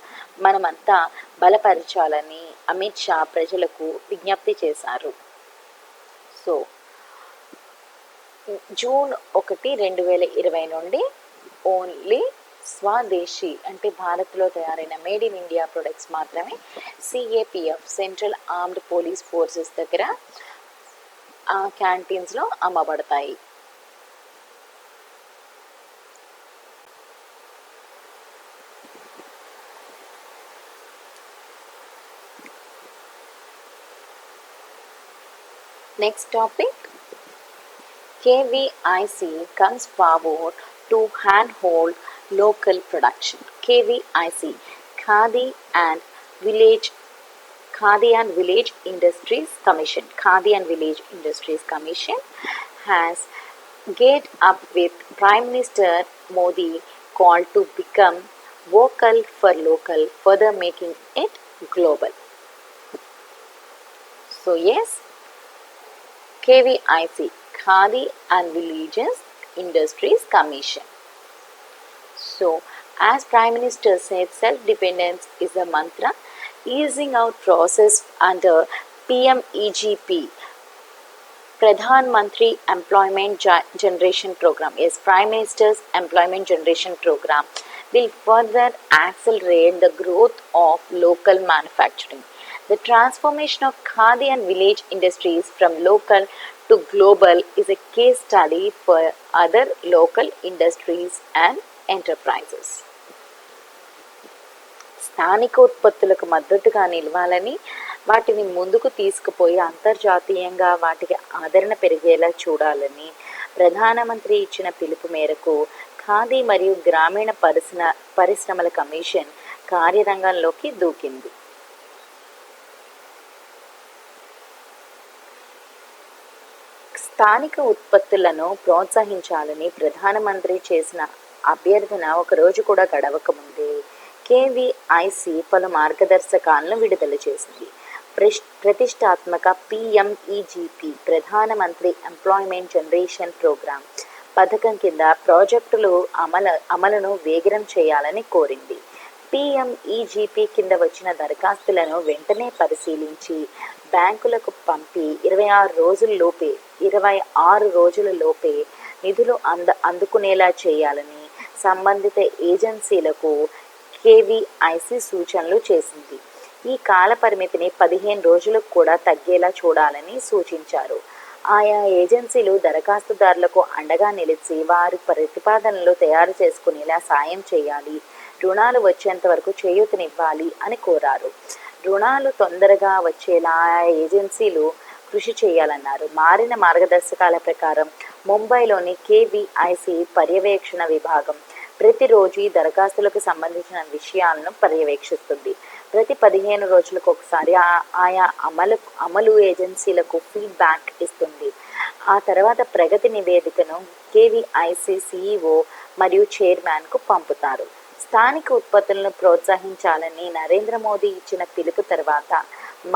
మనమంతా బలపరచాలని అమిత్ షా ప్రజలకు విజ్ఞప్తి చేశారు. సో జూన్ 1, 2020 నుండి ఓన్లీ స్వదేశీ అంటే భారత్లో తయారైన మేడ్ ఇన్ ఇండియా ప్రొడక్ట్స్ మాత్రమే CAPF central armed police forces దగ్గర ఆ క్యాంటీన్స్లో అమ్మబడతాయి. Next topic KVIC comes forward to handhold local production. KVIC, Khadi and Village Industries Commission. Khadi and Village Industries Commission has get up with Prime Minister Modi call to become vocal for local, further making it global. So yes, KVIC, Khadi and Villages Industries Commission. So, as Prime Minister said, self-dependence is the mantra. Easing out process under PMEGP, Pradhan Mantri Employment Generation Program, yes, Prime Minister's Employment Generation Program, will further accelerate the growth of local manufacturing. The transformation of khadi and village industries from local to global is a case study for other local industries and enterprises. స్థానిక ఉత్పత్తులకు మద్దతుగా నిలవాలని, వాటిని ముందుకు తీసుకుపోయి అంతర్జాతీయంగా వాటికి ఆదరణ పెరిగేలా చూడాలని ప్రధానమంత్రి ఇచ్చిన పిలుపు మేరకు ఖాదీ మరియు గ్రామీణ పరిశ్రమల కమిషన్ కార్యరంగంలోకి దూకింది. స్థానిక ఉత్పత్తులను ప్రోత్సహించాలని ప్రధానమంత్రి చేసిన అభ్యర్థన ఒకరోజు కూడా గడవకముందే కేవీఐసి పలు మార్గదర్శకాలను విడుదల చేసింది. ప్రతిష్టాత్మక పిఎంఈజీపీ ప్రధానమంత్రి ఎంప్లాయ్మెంట్ జనరేషన్ ప్రోగ్రాం పథకం కింద ప్రాజెక్టులు అమలును వేగరం చేయాలని కోరింది. పిఎంఈజీపీ కింద వచ్చిన దరఖాస్తులను వెంటనే పరిశీలించి బ్యాంకులకు పంపి 26 రోజులలోపే నిధులు అందుకునేలా చేయాలని సంబంధిత ఏజెన్సీలకు కేవీఐసి సూచనలు చేసింది. ఈ కాల పరిమితిని 15 రోజులకు కూడా తగ్గేలా చూడాలని సూచించారు. ఆయా ఏజెన్సీలు దరఖాస్తుదారులకు అండగా నిలిచి వారి ప్రతిపాదనలు తయారు చేసుకునేలా సాయం చేయాలి, రుణాలు వచ్చేంత వరకు చేయూతనివ్వాలి అని కోరారు. రుణాలు తొందరగా వచ్చేలా ఆయా ఏజెన్సీలు కృషి చేయాలన్నారు. మారిన మార్గదర్శకాల ప్రకారం ముంబైలోని కేవీఐసి పర్యవేక్షణ విభాగం ప్రతిరోజు ఈ దరఖాస్తులకు సంబంధించిన విషయాలను పర్యవేక్షిస్తుంది. ప్రతి 15 రోజులకు ఒకసారి ఆయా అమలు ఏజెన్సీలకు ఫీడ్బ్యాక్ ఇస్తుంది. ఆ తర్వాత ప్రగతి నివేదికను కేవీఐసి సిఇఓ మరియు చైర్మన్కు పంపుతారు. స్థానిక ఉత్పత్తులను ప్రోత్సహించాలని నరేంద్ర మోదీ ఇచ్చిన పిలుపు తర్వాత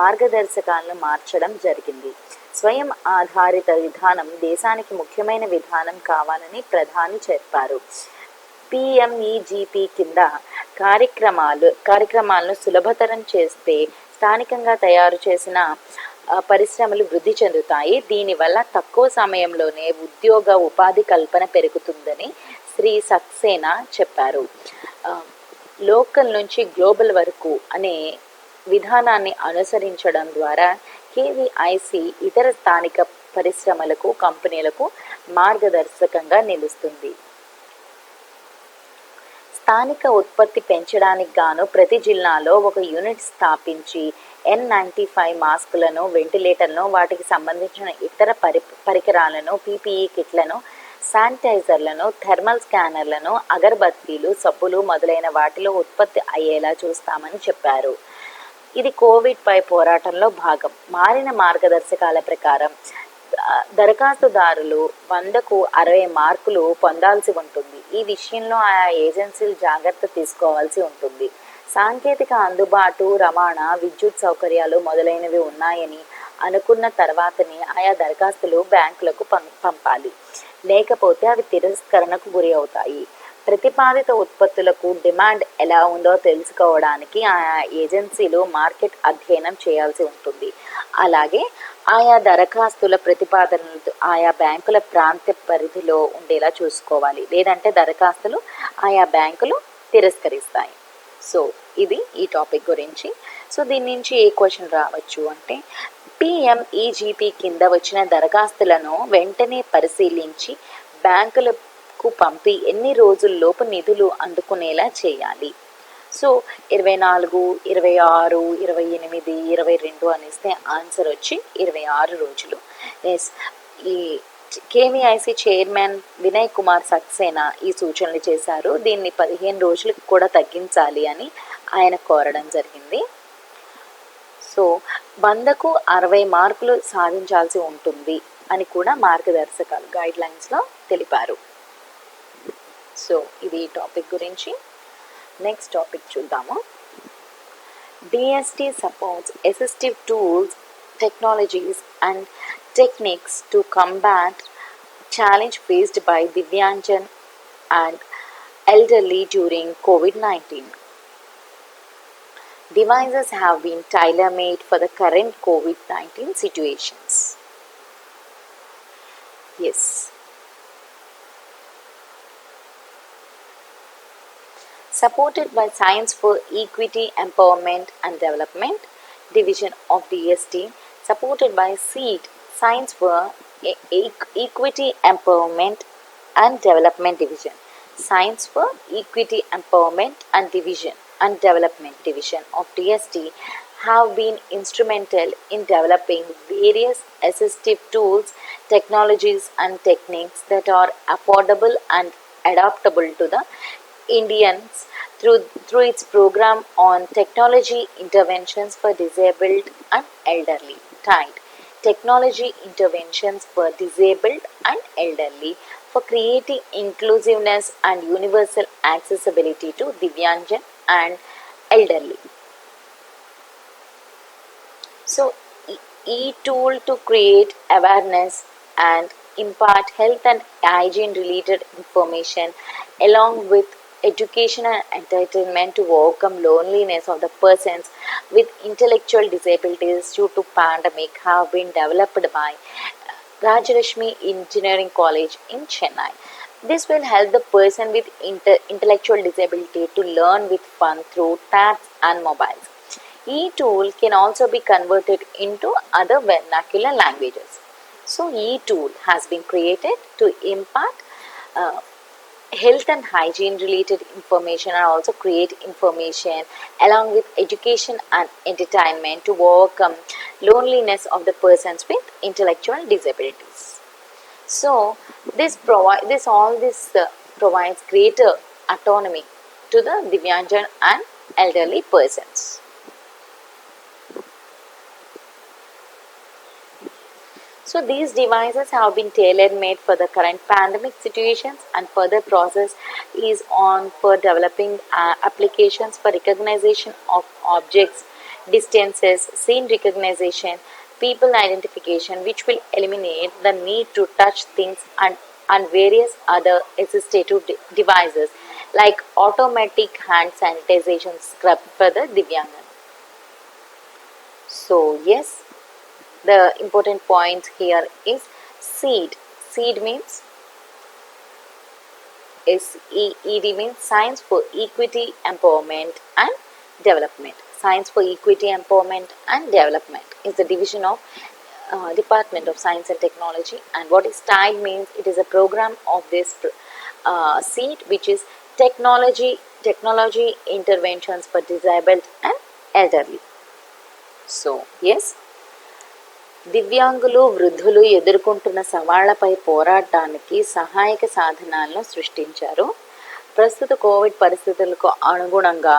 మార్గదర్శకాలను మార్చడం జరిగింది. స్వయం ఆధారిత విధానం దేశానికి ముఖ్యమైన విధానం కావాలని ప్రధాని చెప్పారు. పిఎంఈజీపీ కింద కార్యక్రమాలను సులభతరం చేస్తే స్థానికంగా తయారు చేసిన పరిశ్రమలు వృద్ధి చెందుతాయి. దీనివల్ల తక్కువ సమయంలోనే ఉపాధి కల్పన పెరుగుతుందని శ్రీ సక్సేనా చెప్పారు. లోకల్ నుంచి గ్లోబల్ వరకు అనే విధానాన్ని అనుసరించడం ద్వారా కేవీఐసి ఇతర స్థానిక పరిశ్రమలకు, కంపెనీలకు మార్గదర్శకంగా నిలుస్తుంది. స్థానిక ఉత్పత్తి పెంచడానికి గాను ప్రతి జిల్లాలో ఒక యూనిట్ స్థాపించి N95 మాస్కులను, వెంటిలేటర్లను, వాటికి సంబంధించిన ఇతర పరికరాలను, పీపీఈ కిట్లను, శానిటైజర్లను, థర్మల్ స్కానర్లను, అగరబత్తీలు, సబ్బులు మొదలైన వాటిలో ఉత్పత్తి అయ్యేలా చూస్తామని చెప్పారు. ఇది కోవిడ్పై పోరాటంలో భాగం. మారిన మార్గదర్శకాల ప్రకారం దరఖాస్తుదారులు 100కు 60 మార్కులు పొందాల్సి ఉంటుంది. ఈ విషయంలో ఆయా ఏజెన్సీలు జాగ్రత్త తీసుకోవాల్సి ఉంటుంది. సాంకేతిక అందుబాటు, రవాణా, విద్యుత్ సౌకర్యాలు మొదలైనవి ఉన్నాయని అనుకున్న తర్వాతనే ఆయా దరఖాస్తులు బ్యాంకులకు పంపాలి, లేకపోతే అవి తిరస్కరణకు గురి అవుతాయి. ప్రతిపాదిత ఉత్పత్తులకు డిమాండ్ ఎలా ఉందో తెలుసుకోవడానికి ఆయా ఏజెన్సీలు మార్కెట్ అధ్యయనం చేయాల్సి ఉంటుంది. అలాగే ఆయా దరఖాస్తుల ప్రతిపాదనలు ఆయా బ్యాంకుల ప్రాంత పరిధిలో ఉండేలా చూసుకోవాలి, లేదంటే దరఖాస్తులు ఆయా బ్యాంకులు తిరస్కరిస్తాయి. సో ఇది ఈ టాపిక్ గురించి. సో దీని నుంచి ఏ క్వశ్చన్ రావచ్చు అంటే, పిఎంఈజీపీ కింద వచ్చిన దరఖాస్తులను వెంటనే పరిశీలించి బ్యాంకులకు పంపి ఎన్ని రోజుల్లోపు నిధులు అందుకునేలా చేయాలి. సో 24, 26, 28, 22 అనేస్తే ఆన్సర్ వచ్చి 26 రోజులు. ఎస్, ఈ కేవీఐసి చైర్మన్ వినయ్ కుమార్ సక్సేనా ఈ సూచనలు చేశారు. దీన్ని 15 రోజులకు కూడా తగ్గించాలి అని ఆయన కోరడం జరిగింది. సో 100కు 60 మార్కులు సాధించాల్సి ఉంటుంది అని కూడా మార్గదర్శకాలు గైడ్లైన్స్లో తెలిపారు. సో ఇది ఈ టాపిక్ గురించి. నెక్స్ట్ టాపిక్ చూద్దాము. DST supports assistive tools, technologies and techniques to combat challenge faced by Divyangjan and elderly during COVID-19. Devices have been tailor-made for the current COVID-19 situations. Yes. Supported by Science for Equity, Empowerment and Development Division of DST, supported by SEED, Science for Equity, Empowerment and Development Division, Science for Equity, Empowerment and Development Division of DST have been instrumental in developing various assistive tools, technologies and techniques that are affordable and adaptable to the Indians through its program on technology interventions for disabled and elderly, TIDE. Technology interventions for disabled and elderly for creating inclusiveness and universal accessibility to Divyangjan and elderly. So, e-tool to create awareness and impart health and hygiene related information along with education and entertainment to overcome loneliness of the persons with intellectual disabilities due to pandemic have been developed by Rajarashmi Engineering College in Chennai. This will help the person with intellectual disability to learn with fun through tabs and mobiles. E-tool can also be converted into other vernacular languages. So e-tool has been created to impart health and hygiene related information and also create information along with education and entertainment to overcome loneliness of the persons with intellectual disabilities. So this provides greater autonomy to the Divyangjan and elderly persons. So these devices have been tailor-made for the current pandemic situations, and further process is on for developing applications for recognition of objects, distances, scene recognition, people identification, which will eliminate the need to touch things and various other assistive devices like automatic hand sanitization scrub for the Divyangjan. So yes, the important point here is SEED. SEED means SEED means Science for Equity, Empowerment and Development. Science for Equity, Empowerment and Development is the division of Department of Science and Technology. And what is TIDE means, it is a program of this SEED, which is technology interventions for disabled and elderly. So yes, దివ్యాంగులు వృద్ధులు ఎదుర్కొంటున్న సవాళ్లపై పోరాటానికి సహాయక సాధనాలను సృష్టించారు. ప్రస్తుత Covid పరిస్థితులకు అనుగుణంగా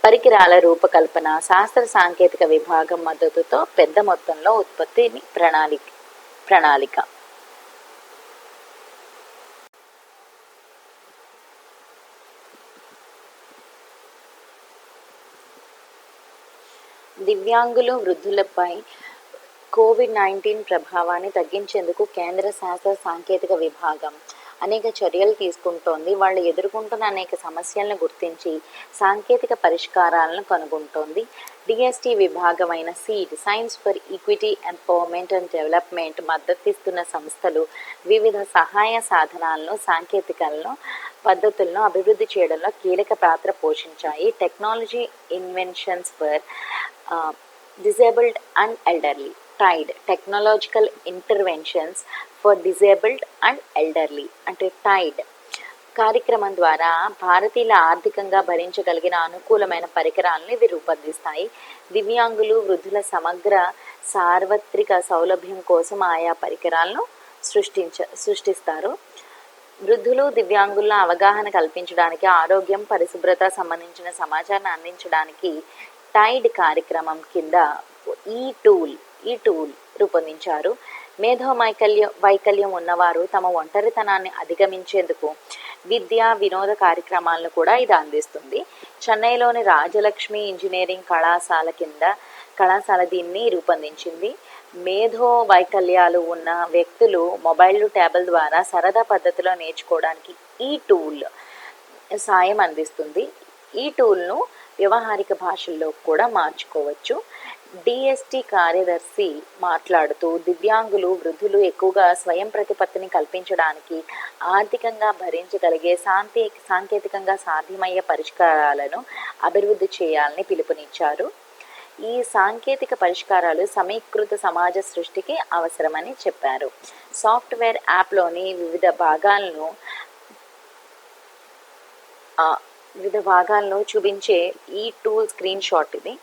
పరికరాల రూపకల్పన, శాస్త్ర సాంకేతిక విభాగం మద్దతుతో పెద్ద మొత్తంలో ఉత్పత్తిని ప్రణాళిక. దివ్యాంగులు వృద్ధులపై కోవిడ్-19 ప్రభావాన్ని తగ్గించేందుకు కేంద్ర శాస్త్ర సాంకేతిక విభాగం అనేక చర్యలు తీసుకుంటోంది. వాళ్ళు ఎదుర్కొంటున్న అనేక సమస్యలను గుర్తించి సాంకేతిక పరిష్కారాలను కనుగొంటోంది. డిఎస్టీ విభాగమైన SEED, science for equity, empowerment and development మద్దతిస్తున్న సంస్థలు వివిధ సహాయ సాధనాలను, సాంకేతికలను, పద్ధతులను అభివృద్ధి చేయడంలో కీలక పాత్ర పోషించాయి. Technology inventions for disabled and elderly, TIDE, technological interventions for disabled and elderly అంటే టైడ్ కార్యక్రమం ద్వారా భారతీయుల ఆర్థికంగా భరించగలిగిన అనుకూలమైన పరికరాలను ఇవి రూపొందిస్తాయి. దివ్యాంగులు, వృద్ధుల సమగ్ర సార్వత్రిక సౌలభ్యం కోసం ఆయా పరికరాలను సృష్టిస్తారు. వృద్ధులు, దివ్యాంగుల అవగాహన కల్పించడానికి, ఆరోగ్యం, పరిశుభ్రత సంబంధించిన సమాచారాన్ని అందించడానికి టైడ్ కార్యక్రమం కింద ఈ టూల్ రూపొందించారు. వైకల్యం ఉన్నవారు తమ ఒంటరితనాన్ని అధిగమించేందుకు విద్యా వినోద కార్యక్రమాలను కూడా ఇది అందిస్తుంది. చెన్నైలోని రాజలక్ష్మి ఇంజనీరింగ్ కళాశాల దీన్ని రూపొందించింది. మేధో వైకల్యాలు ఉన్న వ్యక్తులు మొబైల్ ట్యాబ్ల ద్వారా సరదా పద్ధతిలో నేర్చుకోవడానికి ఈ టూల్ సాయం అందిస్తుంది. ఈ టూల్ను వ్యవహారిక భాషల్లో కూడా మార్చుకోవచ్చు. డిఎస్టి కార్యదర్శి మాట్లాడుతూ దివ్యాంగులు, వృద్ధులు ఎక్కువగా స్వయం ప్రతిపత్తిని కల్పించడానికి ఆర్థికంగా భరించగలిగే సాంకేతికంగా సాధ్యమయ్యే పరిష్కారాలను అభివృద్ధి చేయాలని పిలుపునిచ్చారు. ఈ సాంకేతిక పరిష్కారాలు సమీకృత సమాజ సృష్టికి అవసరమని చెప్పారు. సాఫ్ట్వేర్ యాప్లోని వివిధ భాగాలను చూపించే ఈ టూల్ స్క్రీన్ షాట్ ఇది.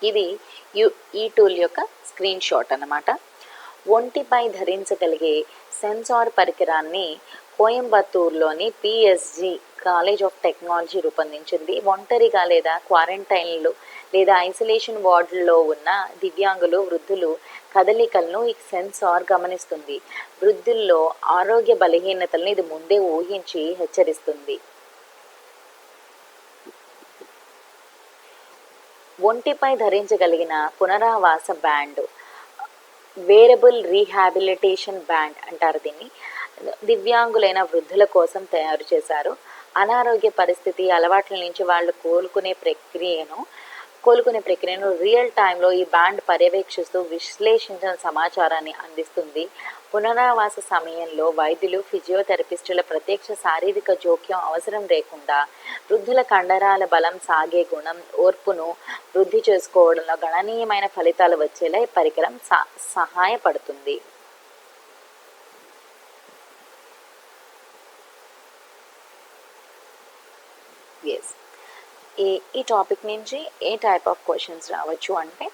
ఇది ఈ టూల్ యొక్క స్క్రీన్ షాట్ అన్నమాట. ఒంటిపై ధరించగలిగే సెన్సార్ పరికరాన్ని కోయంబత్తూరులోని పిఎస్జి కాలేజ్ ఆఫ్ టెక్నాలజీ రూపొందించింది. ఒంటరిగా లేదా క్వారంటైన్లు లేదా ఐసోలేషన్ వార్డుల్లో ఉన్న దివ్యాంగులు, వృద్ధులు కదలికలను ఈ సెన్సార్ గమనిస్తుంది. వృద్ధుల్లో ఆరోగ్య బలహీనతలను ఇది ముందే ఊహించి హెచ్చరిస్తుంది. ఒంటిపై ధరించగలిగిన పునరావాస బ్యాండ్, వేరబుల్ రీహాబిలిటేషన్ బ్యాండ్ అంటారు దీన్ని, దివ్యాంగులైన వృద్ధుల కోసం తయారు చేశారు. అనారోగ్య పరిస్థితి, అలవాట్ల నుంచి వాళ్ళు కోలుకునే ప్రక్రియను రియల్ టైంలో ఈ బ్యాండ్ పర్యవేక్షిస్తూ విశ్లేషించిన సమాచారాన్ని అందిస్తుంది. పునరావాస సమయంలో వైద్యులు, ఫిజియోథెరపిస్టుల ప్రత్యక్ష శారీరక జోక్యం అవసరం లేకుండా వృద్ధుల కండరాల బలం, సాగే గుణం, ఓర్పును వృద్ధి చేసుకోవడంలో గణనీయమైన ఫలితాలు వచ్చేలా ఈ పరికరం సహాయపడుతుంది. ఈ టాపిక్ నుంచి ఏ టైప్ ఆఫ్ క్వశ్చన్స్ రావచ్చు అంటే,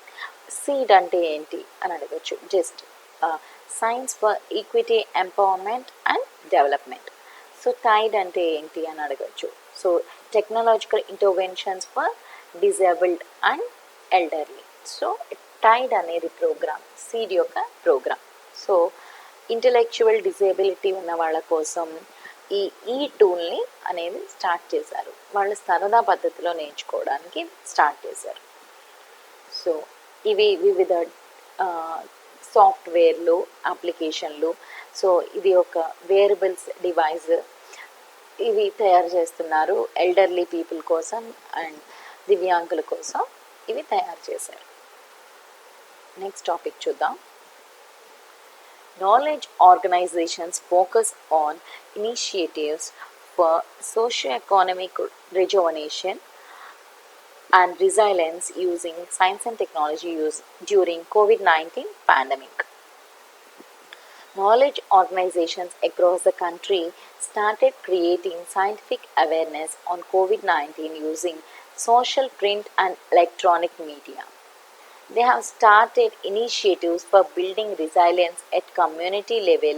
సీడ్ అంటే ఏంటి అని అడగచ్చు. Just science for equity, empowerment and development. So TIDE అంటే ఏంటి అని అడగచ్చు. So technological interventions for disabled and elderly. So TIDE అనేది ప్రోగ్రామ్, సీడ్ యొక్క ప్రోగ్రామ్. సో ఇంటలెక్చువల్ డిజేబిలిటీ ఉన్న వాళ్ళ కోసం ఈ టూల్ని అనేది స్టార్ట్ చేశారు. వాళ్ళు సరదా పద్ధతిలో నేర్చుకోవడానికి స్టార్ట్ చేశారు. సో ఇవి వివిధ సాఫ్ట్వేర్లు, అప్లికేషన్లు. సో ఇది ఒక వేరబుల్స్ డివైస్, ఇవి తయారు చేస్తున్నారు ఎల్డర్లీ పీపుల్ కోసం అండ్ దివ్యాంగుల కోసం ఇవి తయారు చేశారు. నెక్స్ట్ టాపిక్ చూద్దాం. Knowledge organizations focus on initiatives for socio-economic rejuvenation and resilience using science and technology during COVID-19 pandemic. Knowledge organizations across the country started creating scientific awareness on COVID-19 using social, print and electronic media. They have started initiatives for building resilience at community level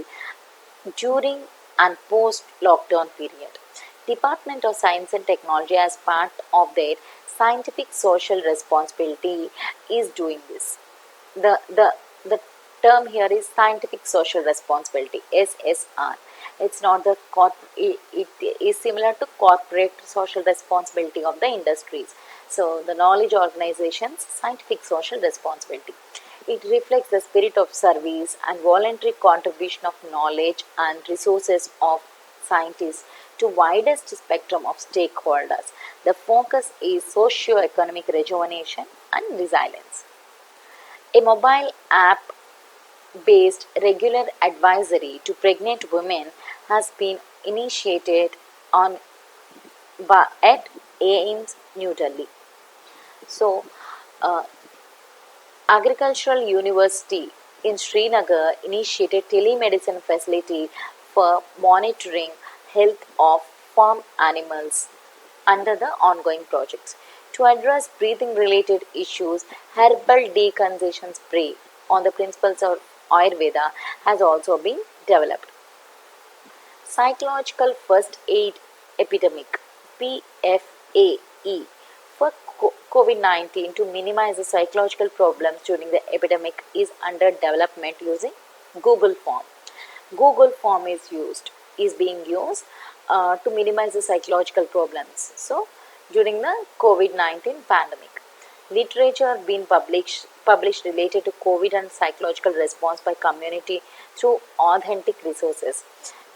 during and post-lockdown period. Department of Science and Technology, as part of their scientific social responsibility, is doing this. The term here is scientific social responsibility, SSR. It's not it is similar to corporate social responsibility of the industries. So the knowledge organization's scientific social responsibility. It reflects the spirit of service and voluntary contribution of knowledge and resources of scientists to widest spectrum of stakeholders. The focus is socio-economic rejuvenation and resilience. A mobile app-based regular advisory to pregnant women has been initiated at AIIMS New Delhi. So, Agricultural University in Srinagar initiated telemedicine facility for monitoring health of farm animals under the ongoing projects. To address breathing related issues, herbal decongestion spray on the principles of Ayurveda has also been developed. Psychological first aid epidemic, PFA, E for COVID-19 to minimize the psychological problems during the epidemic is under development using Google Form. Google Form is being used to minimize the psychological problems. So during the COVID-19 pandemic, literature being published related to COVID and psychological response by community through authentic resources.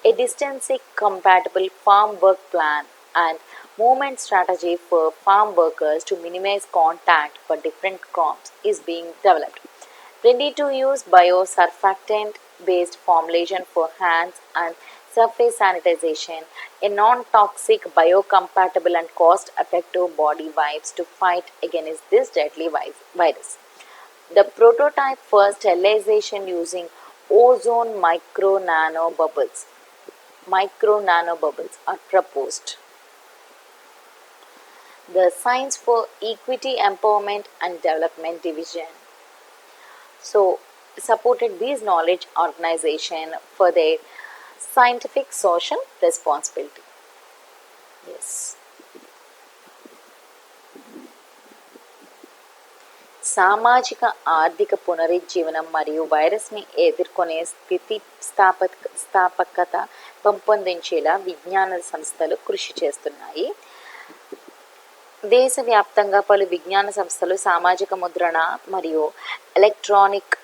A distance compatible farm work plan and movement strategy for farm workers to minimize contact for different crops is being developed. Ready to use biosurfactant based formulation for hands and surface sanitization, a non toxic, biocompatible, and cost effective body wipes to fight against this deadly virus. The prototype for sterilization using ozone micro nano bubbles are proposed. The Science for Equity Empowerment and Development Division so supported these knowledge organization for their scientific social responsibility. Yes. సామాజిక ఆర్థిక పునరుజ్జీవనం మరియు వైరస్ని ఎదుర్కొనే స్థాపకత పెంపొందించేలా విజ్ఞాన సంస్థలు కృషి చేస్తున్నాయి. దేశవ్యాప్తంగా పలు విజ్ఞాన సంస్థలు సామాజిక ముద్రణ మరియు ఎలక్ట్రానిక్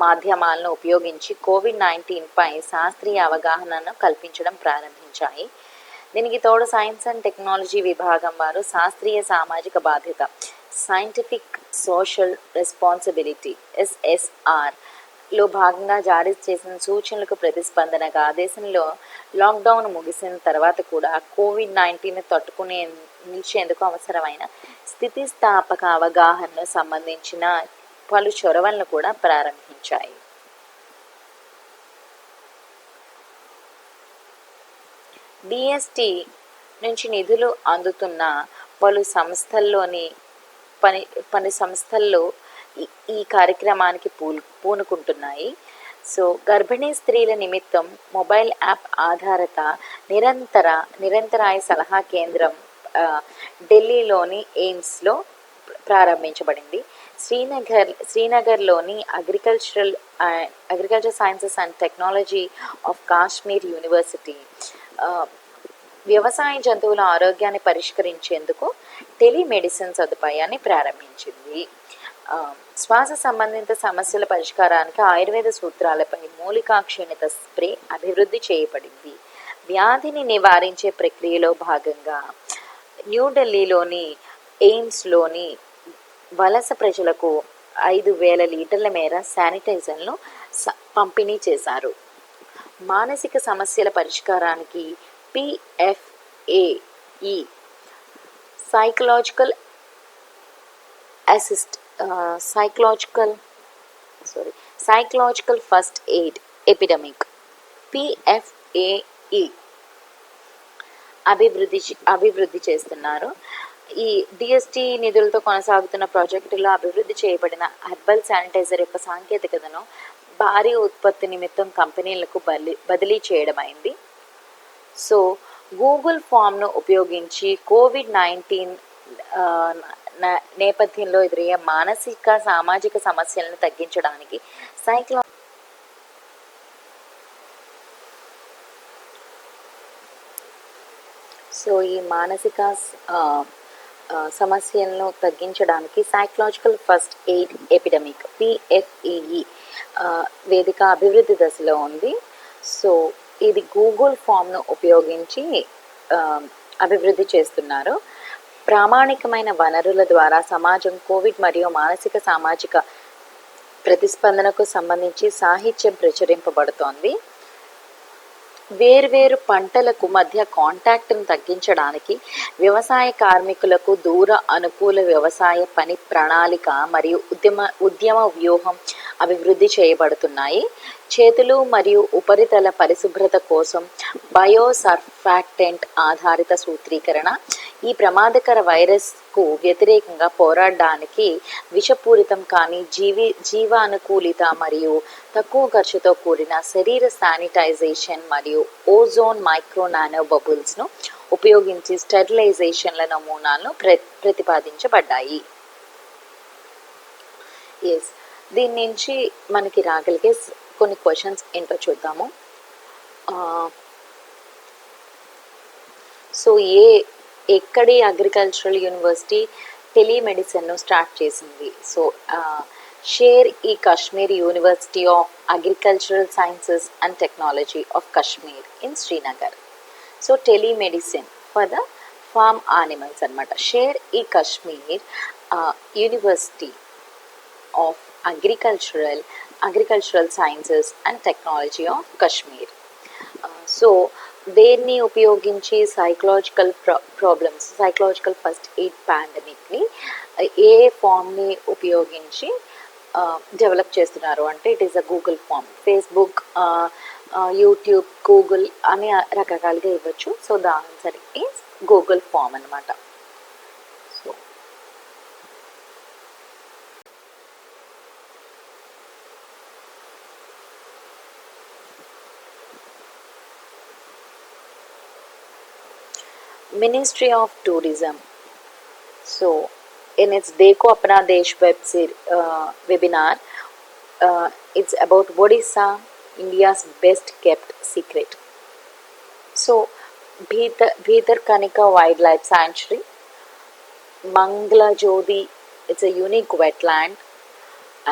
మాధ్యమాలను ఉపయోగించి COVID-19పై శాస్త్రీయ అవగాహనను కల్పించడం ప్రారంభించాయి. దీనికి తోడు సైన్స్ అండ్ టెక్నాలజీ విభాగం వారు శాస్త్రీయ సామాజిక బాధ్యత సైంటిఫిక్ సోషల్ రెస్పాన్సిబిలిటీ SSRలో భాగంగా జారీ చేసిన సూచనలకు ప్రతిస్పందనగా దేశంలో లాక్డౌన్ ముగిసిన తర్వాత కూడా COVID-19 తట్టుకునే నిలిచేందుకు అవసరమైన స్థితిస్థాపక అవగాహనను సంబంధించిన పలు చొరవలను కూడా ప్రారంభించాయి. DST నుంచి నిధులు అందుతున్న పలు సంస్థల్లో ఈ కార్యక్రమానికి పూనుకుంటున్నాయి. సో గర్భిణీ స్త్రీల నిమిత్తం మొబైల్ యాప్ ఆధారిత నిరంతరాయ సలహా కేంద్రం ఢిల్లీలోని ఎయిమ్స్లో ప్రారంభించబడింది. శ్రీనగర్లోని agriculture sciences and technology of Kashmir university వ్యవసాయ జంతువుల ఆరోగ్యాన్ని పరిష్కరించేందుకు టెలిమెడిసిన్ సదుపాయాన్ని ప్రారంభించింది. శ్వాస సంబంధిత సమస్యల పరిష్కారానికి ఆయుర్వేద సూత్రాలపై మూలికా క్షీణత స్ప్రే అభివృద్ధి చేయబడింది. వ్యాధిని నివారించే ప్రక్రియలో భాగంగా న్యూఢిల్లీలోని ఎయిమ్స్లోని వలస ప్రజలకు 5,000 లీటర్ల మేర శానిటైజర్లను పంపిణీ చేశారు. మానసిక సమస్యల పరిష్కారానికి PFAE psychological first aid epidemic PFAE అభివృద్ధి చేస్తున్నారు. ఈ DST నిధులతో కొనసాగుతున్న ప్రాజెక్టులో అభివృద్ధి చేయబడిన హెర్బల్ శానిటైజర్ యొక్క సాంకేతికతను భారీ ఉత్పత్తి నిమిత్తం కంపెనీలకు బదిలీ చేయడమైంది. సో గూగుల్ ఫామ్ను ఉపయోగించి COVID-19 నేపథ్యంలో ఎదురయ్యే మానసిక సామాజిక సమస్యలను తగ్గించడానికి ఈ మానసిక సమస్యలను తగ్గించడానికి psychological first aid epidemic PFAE వేదిక అభివృద్ధి దశలో ఉంది. సో ఇది గూగుల్ ఫామ్ను ఉపయోగించి అభివృద్ధి చేస్తున్నారు. ప్రామాణికమైన వనరుల ద్వారా సమాజం కోవిడ్ మరియు మానసిక సామాజిక ప్రతిస్పందనకు సంబంధించి సాహిత్యం ప్రచురింపబడుతోంది. వేర్వేరు పంటలకు మధ్య కాంటాక్ట్ను తగ్గించడానికి వ్యవసాయ కార్మికులకు దూర అనుకూల వ్యవసాయ పని ప్రణాళిక మరియు ఉద్యమ వ్యూహం అభివృద్ధి చేయబడుతున్నాయి. చేతులు మరియు ఉపరితల పరిశుభ్రత కోసం బయోసర్ఫాక్టెంట్ ఆధారిత సూత్రీకరణ, ఈ ప్రమాదకర వైరస్కు వ్యతిరేకంగా పోరాడడానికి విషపూరితం కాని జీవానుకూలిత మరియు తక్కువ ఖర్చుతో కూడిన శరీర శానిటైజేషన్ మరియు ఓజోన్ మైక్రో నానో బబుల్స్ను ఉపయోగించి స్టెరిలైజేషన్ల నమూనాలను ప్రతిపాదించబడ్డాయి. ఎస్, దీని నుంచి మనకి రాగలిగే కొన్ని క్వశ్చన్స్ ఏంటో చూద్దాము. సో ఎక్కడి అగ్రికల్చరల్ యూనివర్సిటీ టెలిమెడిసిన్ను స్టార్ట్ చేసింది? So Sher e Kashmir university of agricultural sciences and technology of Kashmir in Srinagar. So telemedicine for the farm animals అనమాట. Sher e Kashmir university of agricultural sciences and technology of Kashmir. So దేన్ని ఉపయోగించి psychological problems, psychological first aid పాండమిక్ని ఏ ఫామ్ని ఉపయోగించి develop చేస్తున్నారు అంటే it is a Google form. Facebook, YouTube, Google అని రకరకాలుగా ఇవ్వచ్చు. So the answer is Google form అనమాట. So Ministry of Tourism. So in its Dekho Apna Desh webinar, it's about Odisha, India's best kept secret. So Bhitarkanika Wildlife Sanctuary, Mangla Jodi, it's a unique wetland,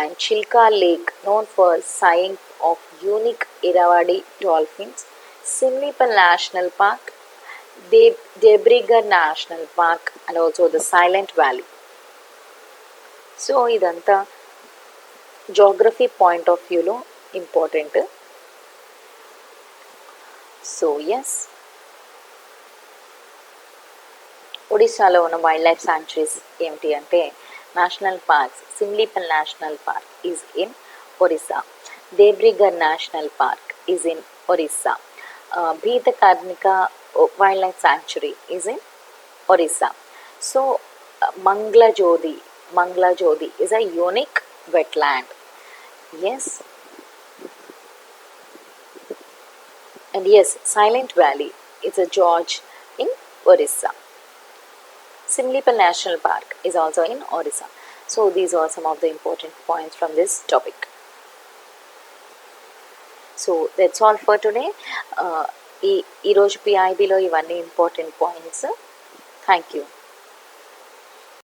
and Chilka Lake, known for sighting of unique Irrawaddy dolphins, Simlipal National Park, Debrigar National Park, and also the Silent Valley. So idanta geography point of view lo important. So yes, ఒడిశాలో ఉన్న wild life sanctuaries ఏమిటి అంటే national parks. Simlipal national park is in Orissa. Debrigarh national park is in Orissa. Bhitarkanika Wildlife Sanctuary is in Orissa. So Mangla Jodi is a unique wetland. Yes. And yes, Silent Valley is a George in Orissa. Simlipal National Park is also in Orissa. So these are some of the important points from this topic. So that's all for today. ఈరోజు పిఐబిలో ఇవన్నీ important points. Thank you.